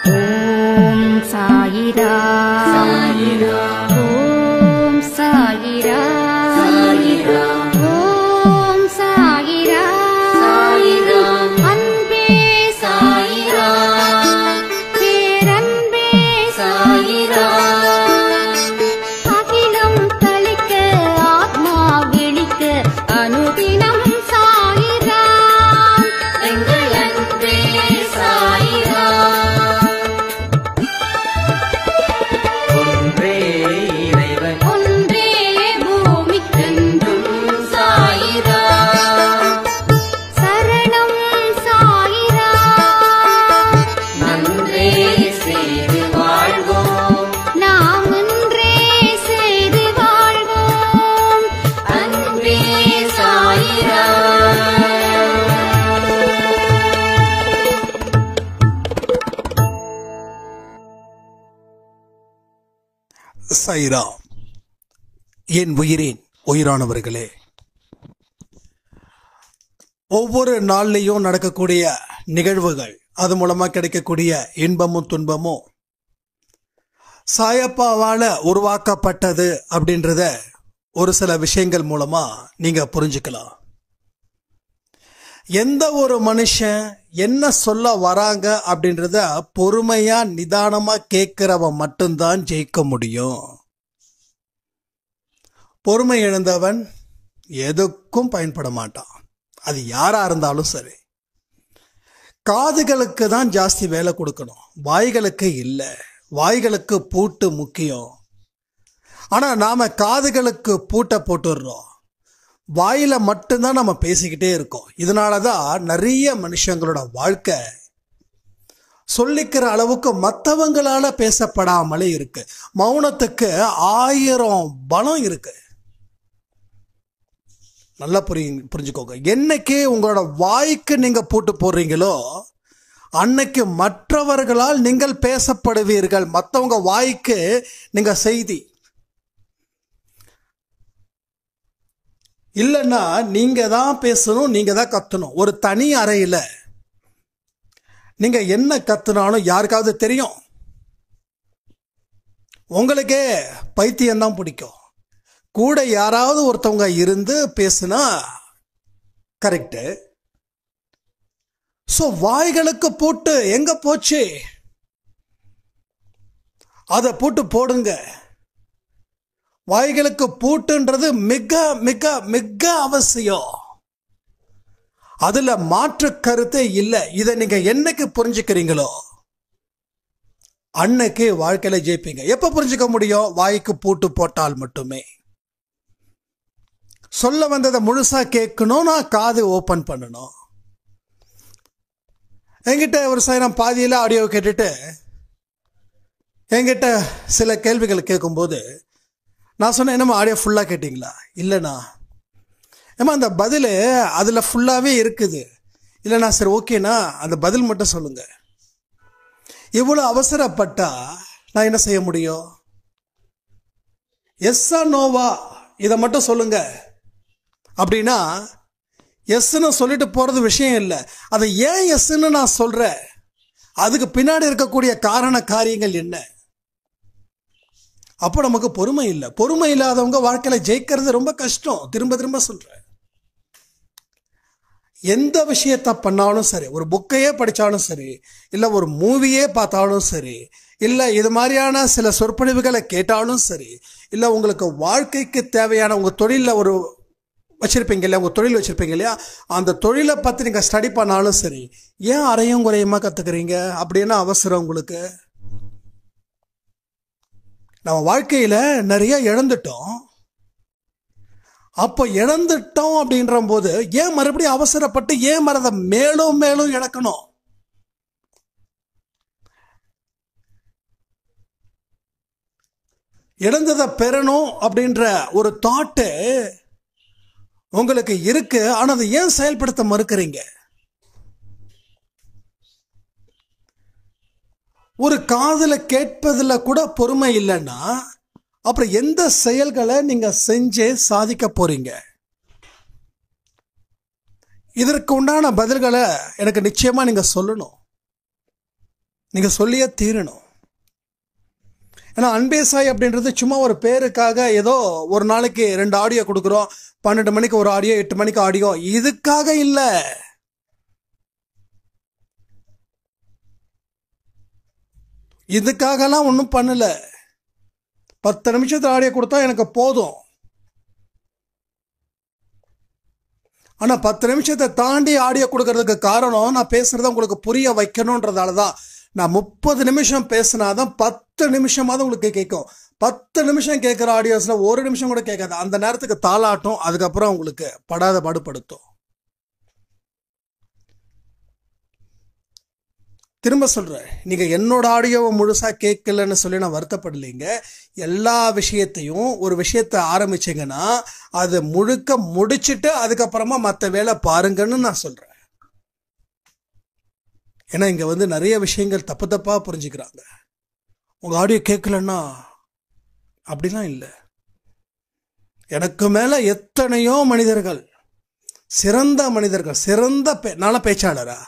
ஓம் சாயிரா சாயிரா ஓம் சாயிரா சாயிரா ஓம் சாயிரா சாயிரா அன்பே சாயிரா பேரன்பே சாயிரா அகிலம் தளிக்க ஆத்மா விழிக்க அனுதினம் சாயிரா எங்கள் அன்பே சாயிரா ஒன்றே இறைவன் ஒன்றே பூமிக்கென்றும் சாயிரா சரணம் சாயிரா நன்றே செய்து வாழ்வோம் நாம் ஒன்றே செய்து வாழ்வோம் அன்பே சாயிரா. சாயிரா. என் உயிரின் உயிரானவர்களே, ஒவ்வொரு நாள்லையும் நடக்கக்கூடிய நிகழ்வுகள், அது மூலமா கிடைக்கக்கூடிய இன்பமும் துன்பமும் சாயப்பாவால உருவாக்கப்பட்டது அப்படின்றத ஒரு சில விஷயங்கள் மூலமா நீங்க புரிஞ்சுக்கலாம். எந்த ஒரு மனுஷன் என்ன சொல்ல வராங்க அப்படின்றத பொறுமையா நிதானமா கேட்கிறவன் மட்டும்தான் ஜெயிக்க முடியும். பொறுமை இழந்தவன் எதுக்கும் பயன்பட மாட்டான். அது யாரா இருந்தாலும் சரி. காதுகளுக்கு தான் ஜாஸ்தி வேலை கொடுக்கணும், வாய்களுக்கு இல்லை. வாய்களுக்கு பூட்டு முக்கியம். ஆனா நாம காதுகளுக்கு பூட்டை போட்டுடுறோம், வாயில மட்டும்தான் நம்ம பேசிக்கிட்டே இருக்கோம். இதனாலதான் நிறைய மனுஷங்களோட வாழ்க்கை சொல்லிக்கிற அளவுக்கு மற்றவங்களால பேசப்படாமலே இருக்கு. மௌனத்துக்கு 1000 பலம் இருக்கு. நல்லா புரிஞ்சுக்கோங்க. என்னைக்கு உங்களோட வாய்க்கு நீங்க பூட்டு போடுறீங்களோ அன்னைக்கு மற்றவர்களால் நீங்கள் பேசப்படுவீர்கள். மற்றவங்க வாய்க்கு நீங்க செய்தி இல்லைன்னா நீங்க தான் பேசணும், நீங்க தான் கத்தணும். ஒரு தனி அறையில நீங்க என்ன கத்துனாலும் யாருக்காவது தெரியும். உங்களுக்கே பைத்தியம் தான் பிடிக்கும். கூட யாராவது ஒருத்தவங்க இருந்து பேசுனா கரெக்டு. ஸோ வாய்களுக்கு பூட்டு எங்க போச்சு? அதை பூட்டு போடுங்க. வாய்களுக்கு பூட்டுன்றது மிக மிக மிக அவசியம். அதுல மாற்று கருத்தே இல்லை. இதை நீங்க என்னைக்கு புரிஞ்சுக்கிறீங்களோ அன்னைக்கு வாழ்க்கையில ஜெயிப்பீங்க. எப்ப புரிஞ்சுக்க முடியும்? வாய்க்கு பூட்டு போட்டால் மட்டுமே. சொல்ல வந்ததை முழுசா கேட்கணும்னா காது ஓபன் பண்ணணும். என்கிட்ட ஒரு சாயனம் பாதியில ஆடியோ கேட்டுட்டு என்கிட்ட சில கேள்விகள் கேட்கும்போது நான் சொன்னேன், என்னம்மா ஆடியோ ஃபுல்லா கேட்டீங்களா? இல்லைண்ணா. ஏமா அந்த பதில் அதில் ஃபுல்லாகவே இருக்குது. இல்லைண்ணா. சரி, ஓகேண்ணா, அந்த பதில் மட்டும் சொல்லுங்க. இவ்வளோ அவசரப்பட்டா நான் என்ன செய்ய முடியும்? எஸ்ஸா நோவா இதை மட்டும் சொல்லுங்க அப்படின்னா எஸ்ன்னு சொல்லிட்டு போறது விஷயம் இல்லை. அதை ஏன் எஸ்ன்னு நான் சொல்றேன், அதுக்கு பின்னாடி இருக்கக்கூடிய காரண காரியங்கள் என்ன? அப்போ நமக்கு பொறுமை இல்லை. பொறுமை இல்லாதவங்க வாழ்க்கையில ஜெயிக்கிறது ரொம்ப கஷ்டம். திரும்ப திரும்ப சொல்றேன். எந்த விஷயத்த பண்ணாலும் சரி, ஒரு புக்கையே படித்தாலும் சரி, இல்லை ஒரு மூவியே பார்த்தாலும் சரி, இல்லை இது மாதிரியான சில சொற்பொழிவுகளை கேட்டாலும் சரி, இல்லை உங்களுக்கு வாழ்க்கைக்கு தேவையான உங்கள் தொழிலில் ஒரு வச்சுருப்பீங்க இல்லையா, உங்கள் தொழில் வச்சுருப்பீங்க இல்லையா, அந்த தொழிலை பற்றி நீங்கள் ஸ்டடி பண்ணாலும் சரி, ஏன் அரையும் குறையுமா கற்றுக்குறீங்க? அப்படின்னா அவசரம் உங்களுக்கு. நம்ம வாழ்க்கையில் நிறைய இழந்துட்டோம். அப்போ இழந்துட்டோம் அப்படின்ற போது ஏன் மறுபடியும் அவசரப்பட்டு ஏன் மறத மேலும் மேலும் இழக்கணும்? இழந்ததை பெறணும் அப்படின்ற ஒரு தாட்டு உங்களுக்கு இருக்கு. ஆனா அதை ஏன் செயல்படுத்த மறுக்கிறீங்க? ஒரு காதுல கேட்பதுல கூட பொறுமை இல்லைன்னா அப்புறம் எந்த செயல்களை நீங்க செஞ்சே சாதிக்க போறீங்க? இதற்கு உண்டான பதில்களை எனக்கு நிச்சயமா நீங்க சொல்லணும். நீங்கள் சொல்லியே தீரணும். ஏன்னா அன்பே சாய் அப்படின்றது சும்மா ஒரு பேருக்காக ஏதோ ஒரு நாளைக்கு 2 ஆடியோ கொடுக்குறோம், 12 மணிக்கு ஒரு ஆடியோ, 8 மணிக்கு ஆடியோ, இதுக்காக இல்லை. இதுக்காகலாம் ஒன்றும் பண்ணல. 10 நிமிஷத்துல ஆடியோ கொடுத்தா எனக்கு போதும். ஆனால் 10 நிமிஷத்தை தாண்டி ஆடியோ கொடுக்கறதுக்கு காரணம் நான் பேசுறத உங்களுக்கு புரிய வைக்கணுன்றதால தான். நான் 30 நிமிஷம் பேசினாதான் 10 நிமிஷமாவது உங்களுக்கு கேட்கும். 10 நிமிஷம் கேட்குற ஆடியோஸில் 1 நிமிஷம் கூட கேட்காது. அந்த நேரத்துக்கு தாளாட்டும், அதுக்கப்புறம் உங்களுக்கு படாத பாடுபடுத்தும். திரும்ப சொல்கிறேன், நீங்கள் என்னோட ஆடியோவை முழுசாக கேட்கலன்னு சொல்லி நான் வருத்தப்படலைங்க. எல்லா விஷயத்தையும் ஒரு விஷயத்தை ஆரம்பிச்சிங்கன்னா அது முழுக்க முடிச்சுட்டு அதுக்கப்புறமா மற்ற வேலை பாருங்கன்னு நான் சொல்கிறேன். ஏன்னா இங்கே நிறைய விஷயங்கள் தப்பு தப்பாக புரிஞ்சுக்கிறாங்க. உங்கள் ஆடியோ கேட்கலன்னா அப்படிலாம் இல்லை. எனக்கு மேலே எத்தனையோ மனிதர்கள், சிறந்த மனிதர்கள், நல்ல பேச்சாளரா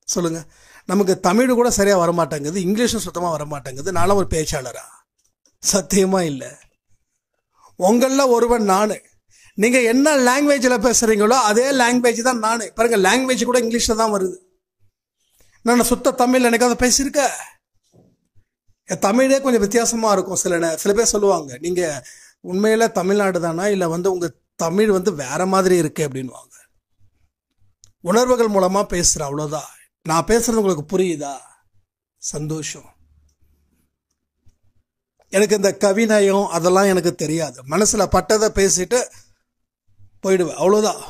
சொல்லுங்கள். நமக்கு தமிழ் கூட சரியாக வரமாட்டேங்குது, இங்கிலீஷும் சுத்தமாக வரமாட்டேங்குது. நானும் ஒரு பேச்சாளரா? சத்தியமாக இல்லை. உங்களில் ஒருவன் நான். நீங்கள் என்ன லாங்குவேஜில் பேசுகிறீங்களோ அதே லாங்குவேஜ் தான் நான். பாருங்க, லாங்குவேஜ் கூட இங்கிலீஷில் தான் வருது. நான் சுத்த தமிழ் எனக்காவது பேசியிருக்க. என் தமிழே கொஞ்சம் வித்தியாசமாக இருக்கும். சில பேர் சொல்லுவாங்க, நீங்கள் உண்மையில் தமிழ்நாடு தானா, இல்லை உங்கள் தமிழ் வேற மாதிரி இருக்கு அப்படின்வாங்க. உணர்வுகள் மூலமாக பேசுகிறேன், அவ்வளோதான். நான் பேசுறது உங்களுக்கு புரியுதா? சந்தோஷம். எனக்கு இந்த கவிநயம் அதெல்லாம் எனக்கு தெரியாது. மனசில் பட்டதை பேசிட்டு போயிடுவேன், அவ்வளோதான்.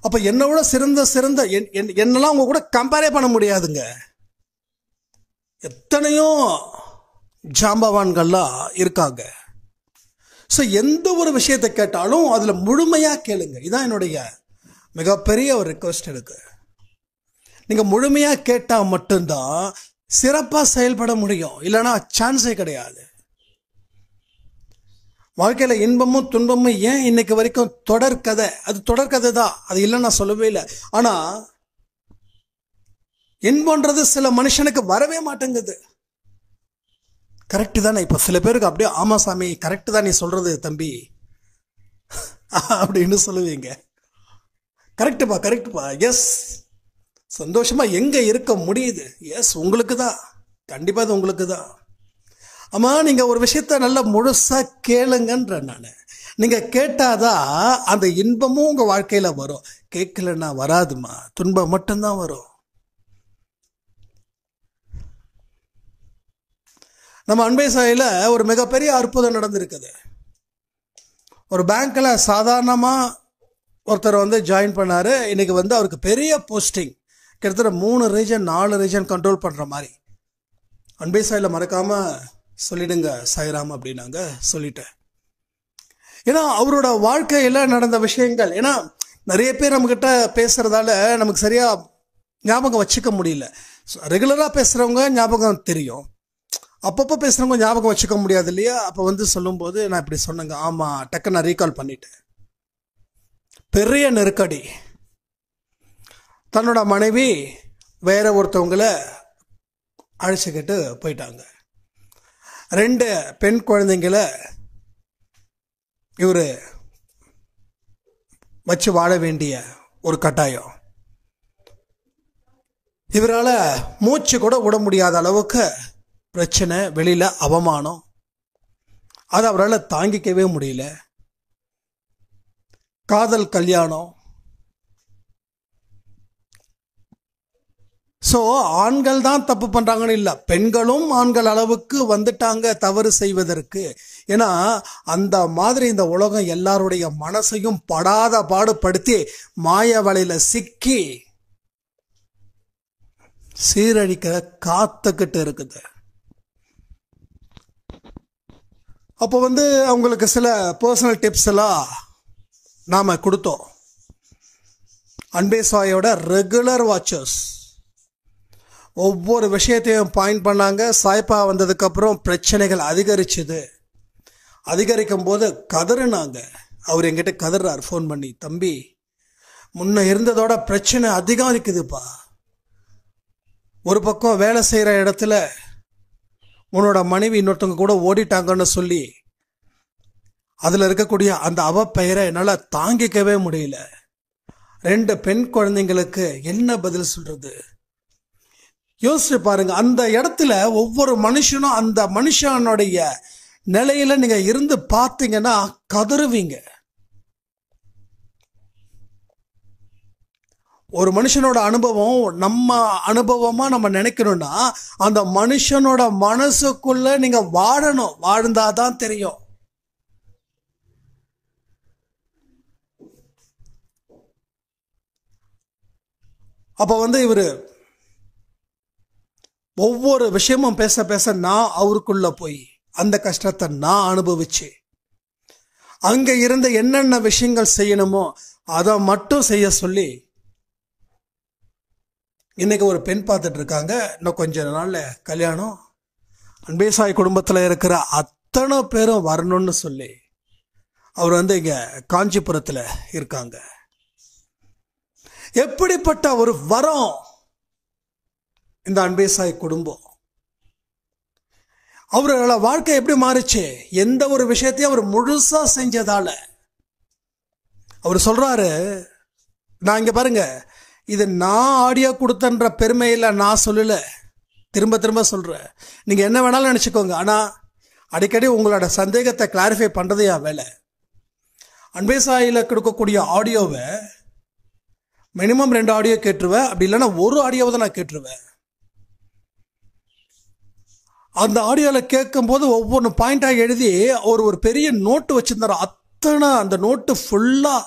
அப்போ என்னை விட சிறந்த என்னெல்லாம் உங்க கூட கம்பேரே பண்ண முடியாதுங்க. எத்தனையோ ஜாம்பவான்கள்லாம் இருக்காங்க. ஸோ எந்த ஒரு விஷயத்தை கேட்டாலும் அதில் முழுமையாக கேளுங்க. இதான் என்னுடைய மிகப்பெரிய ஒரு ரிக்வெஸ்ட் இருக்கு. நீங்கள் முழுமையாக கேட்டால் மட்டும்தான் சிறப்பாக செயல்பட முடியும், இல்லைன்னா சான்ஸே கிடையாது. வாழ்க்கையில் இன்பமும் துன்பமும் ஏன் இன்னைக்கு வரைக்கும் தொடர்கதை, அது தொடர்கதை தான், அது இல்லைன்னு நான் சொல்லவே இல்லை. ஆனால் இன்பம்ன்றது சில மனுஷனுக்கு வரவே மாட்டேங்குது. கரெக்டு தானே? இப்போ சில பேருக்கு அப்படியே ஆமா சாமி கரெக்டு தான் நீ சொல்றது தம்பி அப்படின்னு சொல்லுவீங்க. கரெக்டுப்பா, எஸ். சந்தோஷமா எங்க இருக்க முடியுது? எஸ், உங்களுக்கு தான், கண்டிப்பா அது உங்களுக்கு தான். ஆமா, நீங்க ஒரு விஷயத்த நல்லா முழுசா கேளுங்கன்ற நான். நீங்க கேட்டாதான் அந்த இன்பமும் உங்க வாழ்க்கையில வரும். கேட்கலன்னா வராதுமா, துன்பம் மட்டும்தான் வரும். நம்ம அன்பே சாயில ஒரு மிகப்பெரிய அற்புதம் நடந்திருக்குது. ஒரு பேங்க்ல சாதாரணமா ஒருத்தர் ஜாயின் பண்ணாரு. இன்னைக்கு அவருக்கு பெரிய போஸ்டிங், கிட்டத்தட்ட 3 ரீஜன் 4 ரீஜன் கண்ட்ரோல் பண்ற மாதிரி. அன்பே சாயில மறக்காம சொல்லிடுங்க சாய்ராம் அப்படின்னாங்க. சொல்லிட்டேன். ஏன்னா அவரோட வாழ்க்கையில நடந்த விஷயங்கள், ஏன்னா நிறைய பேர் நம்ம கிட்ட பேசுறதால நமக்கு சரியா ஞாபகம் வச்சுக்க முடியல. ரெகுலரா பேசுறவங்க ஞாபகம் தெரியும், அப்பப்போ பேசுறவங்க ஞாபகம் வச்சுக்க முடியாது இல்லையா? அப்போ சொல்லும்போது நான் இப்படி சொன்னேங்க, ஆமா டக்கு நான் ரீகால் பண்ணிட்டேன். பெரிய நெருக்கடி. தன்னோட மனைவி வேற ஒருத்தவங்களை அழைச்சிக்கிட்டு போயிட்டாங்க. 2 பெண் குழந்தைங்களை இவரு வச்சு வாழ வேண்டிய ஒரு கட்டாயம். இவரால் மூச்சு கூட விட முடியாத அளவுக்கு பிரச்சனை, வெளியில அவமானம், அதை அவரால் தாங்கிக்கவே முடியல. காதல் கல்யாணம். ஸோ ஆண்கள் தான் தப்பு பண்றாங்கன்னு இல்லை, பெண்களும் ஆண்கள் அளவுக்கு வந்துட்டாங்க தவறு செய்வதற்கு. ஏன்னா அந்த மாதிரி இந்த உலகம் எல்லாருடைய மனசையும் படாத பாடுபடுத்தி மாய வலையில சிக்கி சீரழிக்க காத்துக்கிட்டு இருக்குது. அப்போ அவங்களுக்கு சில பர்சனல் டிப்ஸ் எல்லாம் நாம கொடுத்தோம். அன்பே சாயோட ரெகுலர் வாட்சர்ஸ் ஒவ்வொரு விஷயத்தையும் பாயிண்ட் பண்ணாங்க. சாய்ப்பா வந்ததுக்கு அப்புறம் பிரச்சனைகள் அதிகரிச்சுது. அதிகரிக்கும் போது கதறினாங்க. அவர் என்கிட்ட கதறார் ஃபோன் பண்ணி, தம்பி முன்ன இருந்ததோட பிரச்சனை அதிகரிக்குதுப்பா, ஒரு பக்கம் வேலை செய்கிற இடத்துல உன்னோட மனைவி இன்னொருத்தவங்க கூட ஓடிட்டாங்கன்னு சொல்லி அதில் இருக்கக்கூடிய அந்த அவப்பெயரை என்னால் தாங்கிக்கவே முடியல. 2 பெண் குழந்தைங்களுக்கு என்ன பதில் சொல்றது? யோசிச்சு பாருங்க. அந்த இடத்துல ஒவ்வொரு மனுஷனும் அந்த மனுஷனுடைய நிலையில நீங்க இருந்து பார்த்தீங்கன்னா கதறுவீங்க. ஒரு மனுஷனோட அனுபவம் நம்ம அனுபவமா நம்ம நினைக்கணும்னா அந்த மனுஷனோட மனசுக்குள்ள நீங்க வாழணும். வாழ்ந்தாதான் தெரியும். அப்ப இவரு ஒவ்வொரு விஷயமும் பேச பேச நான் அவருக்குள்ள போய் அந்த கஷ்டத்தை நான் அனுபவிச்சு அங்க இருந்த என்னென்ன விஷயங்கள் செய்யணுமோ அதை மட்டும் செய்ய சொல்லி இன்னைக்கு ஒரு பெண் பார்த்துட்டு இருக்காங்க. இன்னும் கொஞ்ச நாள்ல கல்யாணம். அன்பேசாய் குடும்பத்தில் இருக்கிற அத்தனை பேரும் வரணும்னு சொல்லி அவர் இங்க காஞ்சிபுரத்தில் இருக்காங்க. எப்படிப்பட்ட ஒரு வரம் இந்த அன்பேசாய் குடும்பம். அவரோட வாழ்க்கை எப்படி மாறிச்சு? எந்த ஒரு விஷயத்தையும் அவர் முழுசா செஞ்சதால. அவர் சொல்றாரு, நான் இங்க பாருங்க, இது நான் ஆடியோ கொடுத்தன்ற பெருமையில நான் சொல்லல, திரும்ப திரும்ப சொல்றேன். நீங்க என்ன வேணாலும் நினைச்சுக்கோங்க, ஆனா அடிக்கடி உங்களோட சந்தேகத்தை கிளாரிஃபை பண்றது என் வேலை. அன்பேசாயில கொடுக்கக்கூடிய ஆடியோவை மினிமம் 2 ஆடியோ கேட்டுருவேன். அப்படி இல்லைன்னா ஒரு ஆடியோவை தான் நான் கேட்டுருவேன். அந்த ஆடியோவில் கேட்கும்போது ஒவ்வொன்று பாயிண்டாக எழுதி ஒரு பெரிய நோட்டு வச்சிருந்தாரு. அத்தனை அந்த நோட்டு ஃபுல்லா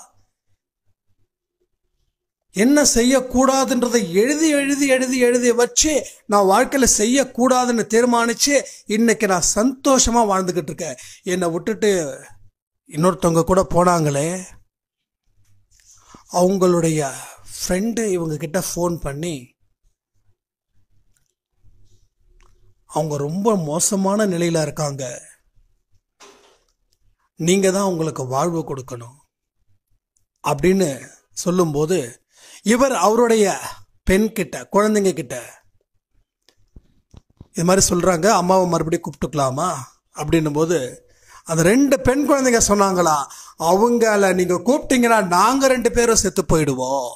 என்ன செய்யக்கூடாதுன்றதை எழுதி எழுதி எழுதி எழுதி வச்சு நான் வாழ்க்கையில் செய்யக்கூடாதுன்னு தீர்மானிச்சு இன்னைக்கு நான் சந்தோஷமா வாழ்ந்துகிட்டு இருக்கேன். என்னை விட்டுட்டு இன்னொருத்தவங்க கூட போனாங்களே, அவங்களுடைய ஃப்ரெண்டு இவங்க கிட்ட ஃபோன் பண்ணி அவங்க ரொம்ப மோசமான நிலையில இருக்காங்க, நீங்க தான் அவங்களுக்கு வாழ்வு கொடுக்கணும் அப்படின்னு சொல்லும்போது இவர் அவருடைய பெண் கிட்ட குழந்தைங்க கிட்ட இது மாதிரி சொல்றாங்க, அம்மாவை மறுபடியும் கூப்பிட்டுக்கலாமா அப்படின்னும் போது அந்த 2 பெண் குழந்தைங்க சொன்னாங்களா, அவங்கள நீங்க கூப்பிட்டீங்கன்னா நாங்க 2 பேரும் செத்து போயிடுவோம்.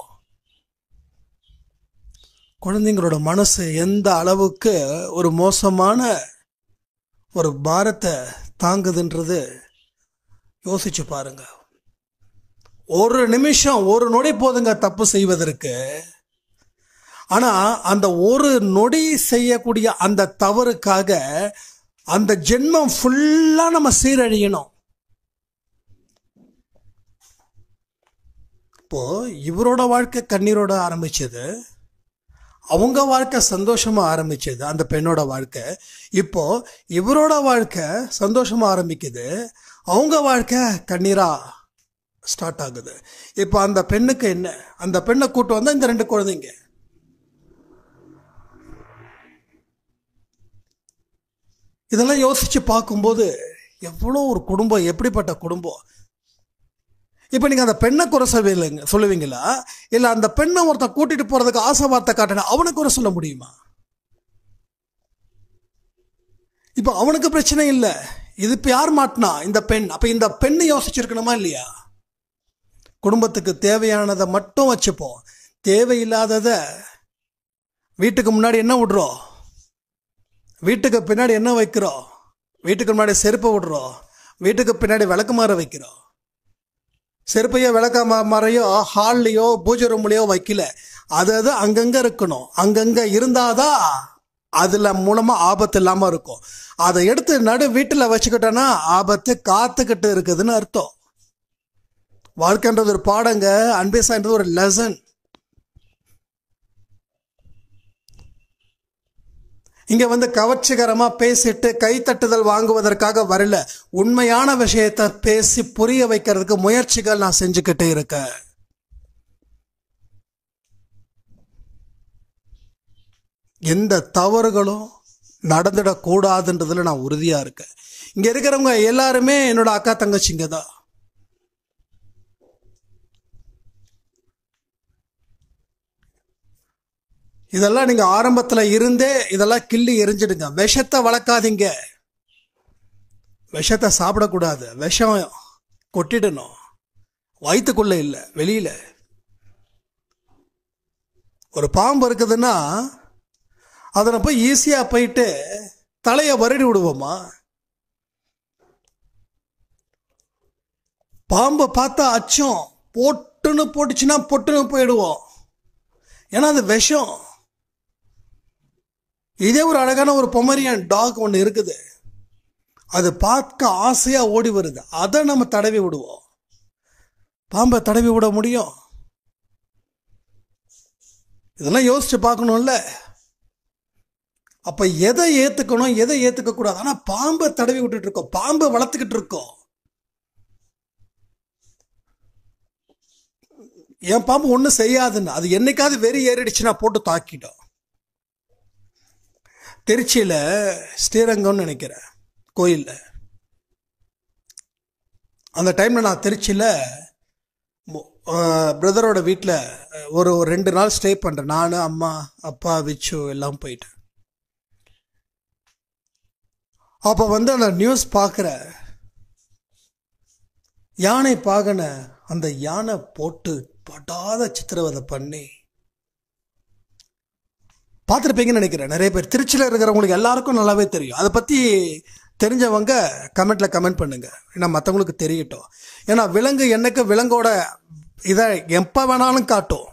குழந்தைங்களோட மனசு எந்த அளவுக்கு ஒரு மோசமான ஒரு பாரத்தை தாங்குதுன்றது யோசிச்சு பாருங்க. ஒரு நிமிஷம் ஒரு நொடி போதுங்க தப்பு செய்வதற்கு. ஆனா அந்த ஒரு நொடி செய்யக்கூடிய அந்த தவறுக்காக அந்த ஜென்மம் ஃபுல்லா நம்ம சீரழியணும். இப்போ இவரோட வாழ்க்கை கண்ணீரோட ஆரம்பிச்சது, அவங்க வாழ்க்கை சந்தோஷமா ஆரம்பிச்சது, அந்த பெண்ணோட வாழ்க்கை. இப்போ இவரோட வாழ்க்கை சந்தோஷமா ஆரம்பிக்குது, அவங்க வாழ்க்கை கண்ணீரா ஸ்டார்ட் ஆகுது. இப்போ அந்த பெண்ணுக்கு என்ன? அந்த பெண்ணை கூட்டு வந்தா இந்த 2 குழந்தைங்க. இதெல்லாம் யோசிச்சு பார்க்கும்போது எவ்வளோ ஒரு குடும்பம், எப்படிப்பட்ட குடும்பம். இப்போ நீங்க அந்த பெண்ணை குறை சொல்லுவீங்களா, இல்ல அந்த பெண்ணை ஒருத்தன் கூட்டிட்டு போறதுக்கு ஆசை வார்த்தை காட்டினா அவனை குறை சொல்ல முடியுமா? இப்போ அவனுக்கு பிரச்சனை இல்லை, இது இப்ப யார் மாட்டினா? இந்த பெண். அப்ப இந்த பெண்ணை யோசிச்சிருக்கணுமா இல்லையா? குடும்பத்துக்கு தேவையானதை மட்டும் வச்சுப்போம், தேவையில்லாதத வீட்டுக்கு முன்னாடி என்ன விடுறோம், வீட்டுக்கு பின்னாடி என்ன வைக்கிறோம், வீட்டுக்கு முன்னாடி செருப்பை விடுறோம், வீட்டுக்கு பின்னாடி விளக்குமாற வைக்கிறோம். செருப்பையோ விளக்க மறையோ ஹால்லையோ பூஜை ரூம்லையோ வைக்கல, அது அங்கங்க இருக்கணும். அங்கங்க இருந்தாதான் அதுல மூலமா ஆபத்து இல்லாம இருக்கும். அதை எடுத்து நடு வீட்டுல வச்சுக்கிட்டோன்னா ஆபத்து காத்துக்கிட்டு இருக்குதுன்னு அர்த்தம். வாழ்க்கைன்றது ஒரு பாடங்க, அன்பேசான்றது ஒரு லெசன். இங்க கவர்ச்சிகரமா பேசிட்டு கைத்தட்டுதல் வாங்குவதற்காக வரல, உண்மையான விஷயத்தை பேசி புரிய வைக்கிறதுக்கு முயற்சிகள் நான் செஞ்சுக்கிட்டே இருக்கேன். எந்த தவறுகளும் நடந்துடக்கூடாதுன்றதுல நான் உறுதியா இருக்கேன். இங்க இருக்கிறவங்க எல்லாருமே என்னோட அக்கா தங்கச்சிங்க தான். இதெல்லாம் நீங்க ஆரம்பத்துல இருந்தே இதெல்லாம் கிள்ளி எரிஞ்சிடுங்க. விஷத்தை வளர்க்காதீங்க. விஷத்தை சாப்பிடக்கூடாது. விஷம் கொட்டிடணும். வயிற்றுக்குள்ள இல்லை, வெளியில. ஒரு பாம்பு இருக்குதுன்னா அதனை போய் ஈஸியா போயிட்டு தலையை வருடி விடுவோமா? பாம்பை பார்த்தா அச்சம், போட்டுன்னு போட்டுச்சுன்னா பொட்டுன்னு போயிடுவோம். ஏன்னா அது விஷம். இதே ஒரு அழகான ஒரு பொமரியன் டாக் ஒன்று இருக்குது, அது பார்க்க ஆசையா ஓடி வருது, அதை நம்ம தடவி விடுவோம். பாம்பை தடவி விட முடியும்? இதெல்லாம் யோசிச்சு பார்க்கணும்ல. அப்ப எதை ஏத்துக்கணும், எதை ஏத்துக்க கூடாது? ஆனா பாம்பை தடவி விட்டுட்டு இருக்கோம், பாம்பை வளர்த்துக்கிட்டு இருக்கோம். என் பாம்பு ஒன்றும் செய்யாதுன்னு, அது என்னைக்காவது வெறி ஏறிடுச்சுன்னா போட்டு தாக்கிடும். திருச்சியில ஸ்ரீரங்கம்னு நினைக்கிறேன் கோயில்ல, அந்த டைம்ல நான் திருச்சியில பிரதரோட வீட்டில் ஒரு 2 நாள் ஸ்டே பண்றேன். நான், அம்மா, அப்பா, விச்சு எல்லாம் போயிட்டேன். அப்ப அந்த நியூஸ் பார்க்குற யானை பாகன அந்த யானை போட்டு படாத சித்திரவதை பண்ணி பார்த்துருப்பீங்கன்னு நினைக்கிறேன். நிறைய பேர் திருச்சியில் இருக்கிறவங்களுக்கு எல்லாருக்கும் நல்லாவே தெரியும். அதை பற்றி தெரிஞ்சவங்க கமெண்ட்ல கமெண்ட் பண்ணுங்க, ஏன்னா மற்றவங்களுக்கு தெரியட்டும். ஏன்னா விலங்கு என்னைக்கு விலங்கோட இதை எப்போ வேணாலும் காட்டும்.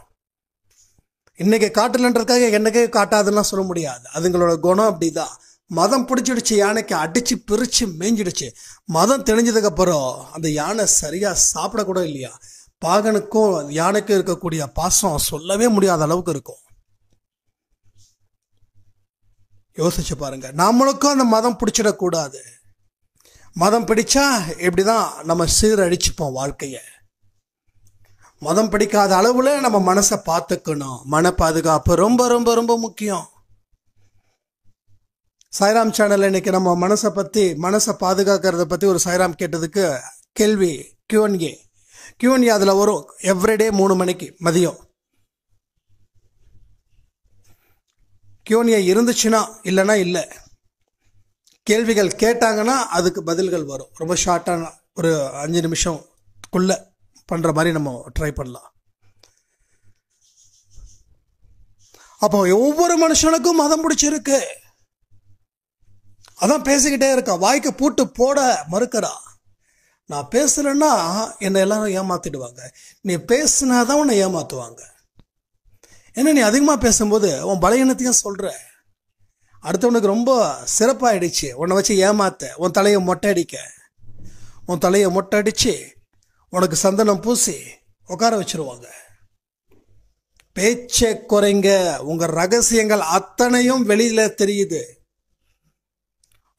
இன்னைக்கு காட்டலன்றதுக்காக என்னைக்கே காட்டாதுன்னா சொல்ல முடியாது. அதுங்களோட குணம் அப்படிதான். மதம் பிடிச்சிடுச்சு, யானைக்கு அடிச்சு பிரிச்சு மேய்ஞ்சிடுச்சு. மதம் தெளிஞ்சதுக்கு அப்புறம் அந்த யானை சரியா சாப்பிடக்கூட இல்லையா. பாகனுக்கும் யானைக்கும் இருக்கக்கூடிய பாசம் சொல்லவே முடியாத அளவுக்கு இருக்கும். யோசிச்சு பாருங்க. நம்மளுக்கும் அந்த மதம் பிடிச்சிடக்கூடாது. மதம் பிடிச்சா இப்படிதான் நம்ம சீரழிச்சுப்போம் வாழ்க்கைய. மதம் பிடிக்காத அளவுல நம்ம மனசை பார்த்துக்கணும். மன பாதுகாப்பு ரொம்ப ரொம்ப ரொம்ப முக்கியம். சாய்ராம் சேனல் இன்னைக்கு நம்ம மனசை பாதுகாக்கிறத பத்தி ஒரு சாய்ராம் கேட்டதுக்கு கேள்வி Q&A அதுல வரும். எவ்ரிடே 3 மணிக்கு மதியம் Q&A இருந்துச்சுன்னா, இல்லைன்னா இல்லை. கேள்விகள் கேட்டாங்கன்னா அதுக்கு பதில்கள் வரும். ரொம்ப ஷார்ட்டான ஒரு 5 நிமிஷம்குள்ள பண்ற மாதிரி நம்ம ட்ரை பண்ணலாம். அப்போ ஒவ்வொரு மனுஷனுக்கும் மதம் பிடிச்சிருக்கு, அதான் பேசிக்கிட்டே இருக்கா. வாய்க்கு பூட்டு போட மறுக்கிறா. நான் பேசலன்னா என்னை எல்லாரும் ஏமாத்திடுவாங்க, நீ பேசினாதான் உன்னை ஏமாத்துவாங்க. ஏன்னா நீ அதிகமாக பேசும்போது உன் பலகீனத்தையும் சொல்ற. அடுத்தவனுக்கு ரொம்ப சிறப்பாயிடுச்சு உன்னை வச்சு ஏமாத்த. உன் தலையை மொட்டை அடிச்சு உனக்கு சந்தனம் பூசி உட்கார வச்சிருவாங்க. பேச்சை குறைங்க. உங்க ரகசியங்கள் அத்தனையும் வெளியில தெரியுது.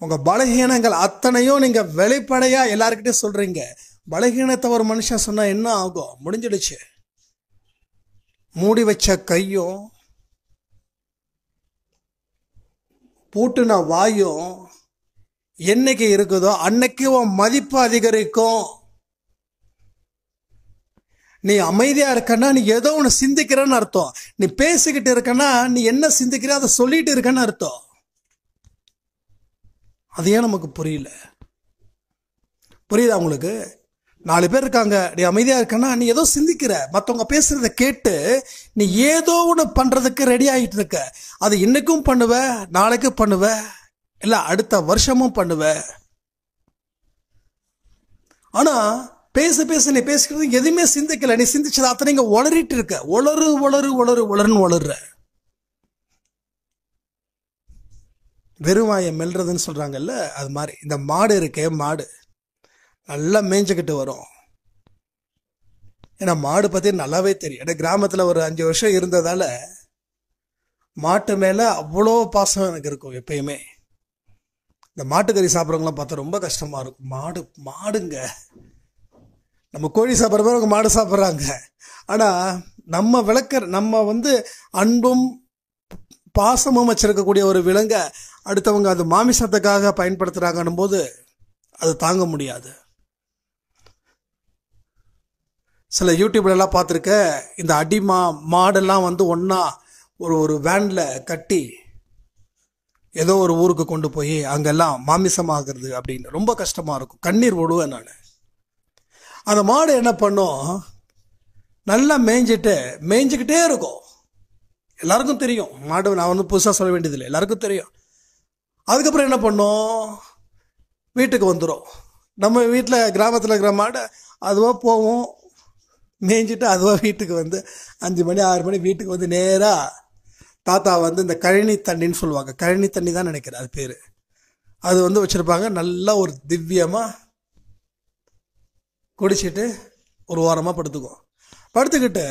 உங்க பலகீனங்கள் அத்தனையும் நீங்க வெளிப்படையா எல்லாருக்கிட்டையும் சொல்றீங்க. பலகீனத்தை ஒரு மனுஷன் சொன்னா என்ன ஆகும்? முடிஞ்சிடுச்சு. மூடி வச்ச கையும் பூட்டுன வாயும் என்னைக்கு இருக்குதோ அன்னைக்கு உன் மதிப்பு அதிகரிக்கும். நீ அமைதியா இருக்கன்னா நீ ஏதோ ஒன்று சிந்திக்கிறன்னு அர்த்தம். நீ பேசிக்கிட்டு இருக்கன்னா நீ என்ன சிந்திக்கிற அதை சொல்லிட்டு இருக்கன்னு அர்த்தம். அது ஏன் நமக்கு புரியல? புரியுதா உங்களுக்கு? 4 பேர் இருக்காங்க, நீ அமைதியா இருக்கன்னா நீ ஏதோ சிந்திக்கிற. மற்றவங்க பேசுறத கேட்டு நீ ஏதோ ஒன்று பண்றதுக்கு ரெடி ஆகிட்டு இருக்க. அது இன்னைக்கும் பண்ணுவ, நாளைக்கு பண்ணுவ, இல்ல அடுத்த வருஷமும் பண்ணுவ. ஆனா பேச நீ பேசுறது எதுவுமே சிந்திக்கல. நீ சிந்திச்சது அத்தனை நீங்க உளறிட்டு இருக்க. உளறுன்னு. வெறுவாயை மெல்றதுன்னு சொல்றாங்கல்ல, அது மாதிரி இந்த மாடு இருக்கே, மாடு நல்லா மேய்ஞ்சுக்கிட்டு வரும். ஏன்னா மாடு பத்தி நல்லாவே தெரியும். ஏன்னா கிராமத்துல ஒரு 5 வருஷம் இருந்ததால மாட்டு மேல அவ்வளோ பாசம் எனக்கு இருக்கும் எப்பயுமே. இந்த மாட்டுக்கறி சாப்பிட்றவங்களாம் பார்த்தா ரொம்ப கஷ்டமா இருக்கும். மாடுங்க, நம்ம கோழி சாப்பிட்றவங்க மாடு சாப்பிட்றாங்க. ஆனா நம்ம அன்பும் பாசமும் வச்சிருக்கக்கூடிய ஒரு விலங்கை அடுத்தவங்க அது மாமிசத்துக்காக பயன்படுத்துறாங்கன்னும் போது அது தாங்க முடியாது. சில யூடியூப்ல எல்லாம் பார்த்துருக்க, இந்த மாடெல்லாம் ஒன்னா ஒரு வேன்ல கட்டி ஏதோ ஒரு ஊருக்கு கொண்டு போய் அங்கெல்லாம் மாமிசமாகிறது அப்படின்னு ரொம்ப கஷ்டமாக இருக்கும். கண்ணீர் விடுவேன் நான். அந்த மாடு என்ன பண்ணும், நல்லா மேய்ஞ்சிக்கிட்டே இருக்கும். எல்லாருக்கும் தெரியும் மாடு, நான் வந்து புதுசாக சொல்ல வேண்டியதில்லை, எல்லாருக்கும் தெரியும். அதுக்கப்புறம் என்ன பண்ணும், வீட்டுக்கு வந்துடும். நம்ம வீட்டில் கிராமத்தில் இருக்கிற மாடு அதுவாக போவோம், மேய்ஞ்சிட்டு அதுவாக வீட்டுக்கு வந்து 5 மணி 6 மணி வீட்டுக்கு வந்து நேராக தாத்தா வந்து இந்த கழனி தண்ணின்னு சொல்லுவாங்க, கழனி தண்ணி தான் நினைக்கிறேன் அது பேர், அது வந்து வச்சுருப்பாங்க. நல்லா ஒரு திவ்யமாக குடிச்சிட்டு ஒரு ஓரமாக படுத்துக்கிட்டு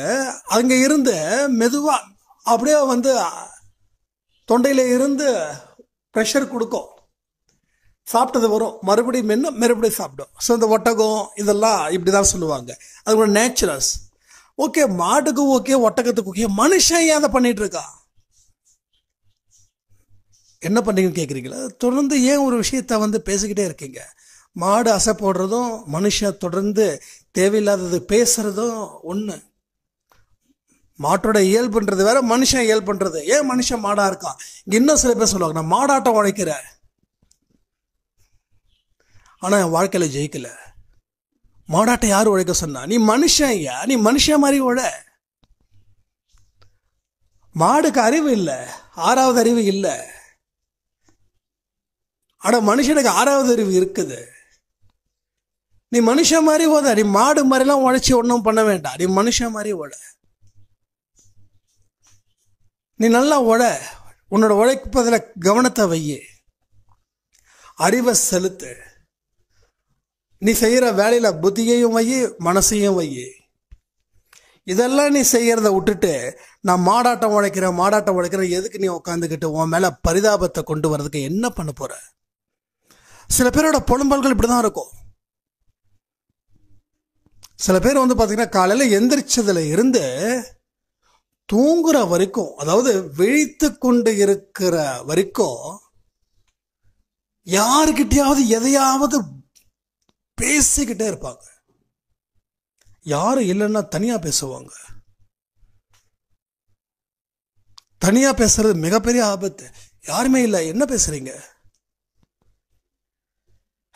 அங்கே இருந்து மெதுவாக அப்படியே வந்து தொண்டையில் இருந்து ப்ரெஷர் கொடுக்கும். சாப்பிட்டது வரும், மறுபடியும் சாப்பிடும். ஸோ இந்த ஒட்டகம் இதெல்லாம் இப்படி தான் சொல்லுவாங்க. அது ஒரு நேச்சுரல்ஸ். ஓகே, மாட்டுக்கு ஓகே, ஒட்டகத்துக்கு ஓகே, மனுஷன் ஏன் அதை பண்ணிட்டு இருக்கா? என்ன பண்ணீங்கன்னு கேட்குறீங்களா? தொடர்ந்து ஏன் ஒரு விஷயத்த வந்து பேசிக்கிட்டே இருக்கீங்க? மாடு அசை போடுறதும் மனுஷன் தொடர்ந்து தேவையில்லாதது பேசுறதும் ஒன்று. மாட்டோட இயல்புன்றது வேற, மனுஷன் இயல்புன்றது. ஏன் மனுஷன் மாடா இருக்கான்? இங்க இன்னும் சில பேர் சொல்லுவாங்க, நான் மாடாட்டம் உழைக்கிறேன், ஆனா என் வாழ்க்கையில ஜெயிக்கல. மாடாட்டம் யாரு உழைக்க சொன்னா? நீ மனுஷன் ஐயா, நீ மனுஷன் மாதிரி உழ. மாடுக்கு அறிவு இல்லை, 6வது அறிவு இல்லை. ஆனா மனுஷனுக்கு 6வது அறிவு இருக்குது. நீ மனுஷன் மாதிரி ஓத, நீ மாடு மாதிரிலாம் உழைச்சி ஒன்றும் பண்ண வேண்டாம், நீ மனுஷன் மாதிரி உழ. நீ நல்லா உழ, உன்னோட உழைப்பதில் கவனத்தை வையே, அறிவை செலுத்து. நீ செய்கிற வேலையில் புத்தியையும் வையே, மனசையும் வையே. இதெல்லாம் நீ செய்கிறத விட்டுட்டு நான் மாடாட்டம் உழைக்கிறேன் எதுக்கு நீ உட்காந்துக்கிட்டு உன் மேலே பரிதாபத்தை கொண்டு வர்றதுக்கு என்ன பண்ண போற? சில பேரோட புலம்பல்கள் இப்படி தான் இருக்கும். சில பேர் வந்து பார்த்தீங்கன்னா காலையில் எந்திரிச்சதுல இருந்து தூங்குற வரைக்கும், அதாவது விழித்து கொண்டு இருக்கிற வரைக்கும் யாருக்கிட்டையாவது எதையாவது பேசிக்கிட்டே இருப்பாங்க. யாரும் இல்லைன்னா தனியா பேசுவாங்க. தனியா பேசுறது மிகப்பெரிய ஆபத்து. யாருமே இல்லை, என்ன பேசுறீங்க?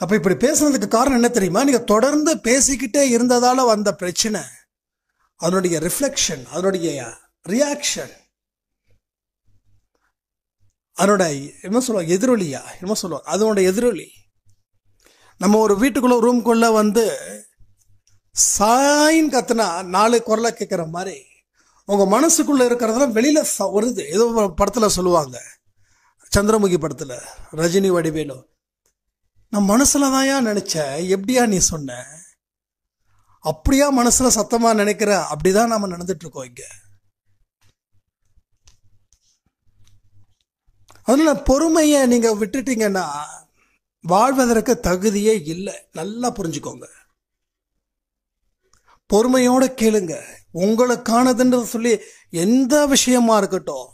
அப்ப இப்படி பேசுறதுக்கு காரணம் என்ன தெரியுமா? நீங்க தொடர்ந்து பேசிக்கிட்டே இருந்ததால வந்த பிரச்சனை, அதனுடைய ரிஃப்ளெக்ஷன், அதனுடைய ரியாக்ஷன், அதனோட என்ன சொல்லுவாங்க, எதிரொலியா என்ன சொல்லுவாங்க, அதனோட எதிரொலி. நம்ம ஒரு வீட்டுக்குள்ள ரூம்குள்ள வந்து சாயின் கத்துனா 4 குரலை கேட்குற மாதிரி உங்க மனசுக்குள்ள இருக்கிறதெல்லாம் வெளியில வருது. ஏதோ படத்துல சொல்லுவாங்க, சந்திரமுகி படத்துல ரஜினி வடிவேலு, நான் மனசுல தான்யா நினைச்சேன், எப்படியா நீ சொன்ன, அப்படியா மனசுல சத்தமா நினைக்கிற? அப்படிதான் நாம நடந்துட்டு இருக்கோம் இங்க. அதனால பொறுமையை நீங்க விட்டுட்டீங்கன்னா வாழ்வதற்கு தகுதியே இல்லை. நல்லா புரிஞ்சுக்கோங்க. பொறுமையோட கேளுங்க. உங்களுக்கானதுன்னு சொல்லி எந்த விஷயமா இருக்கட்டும்.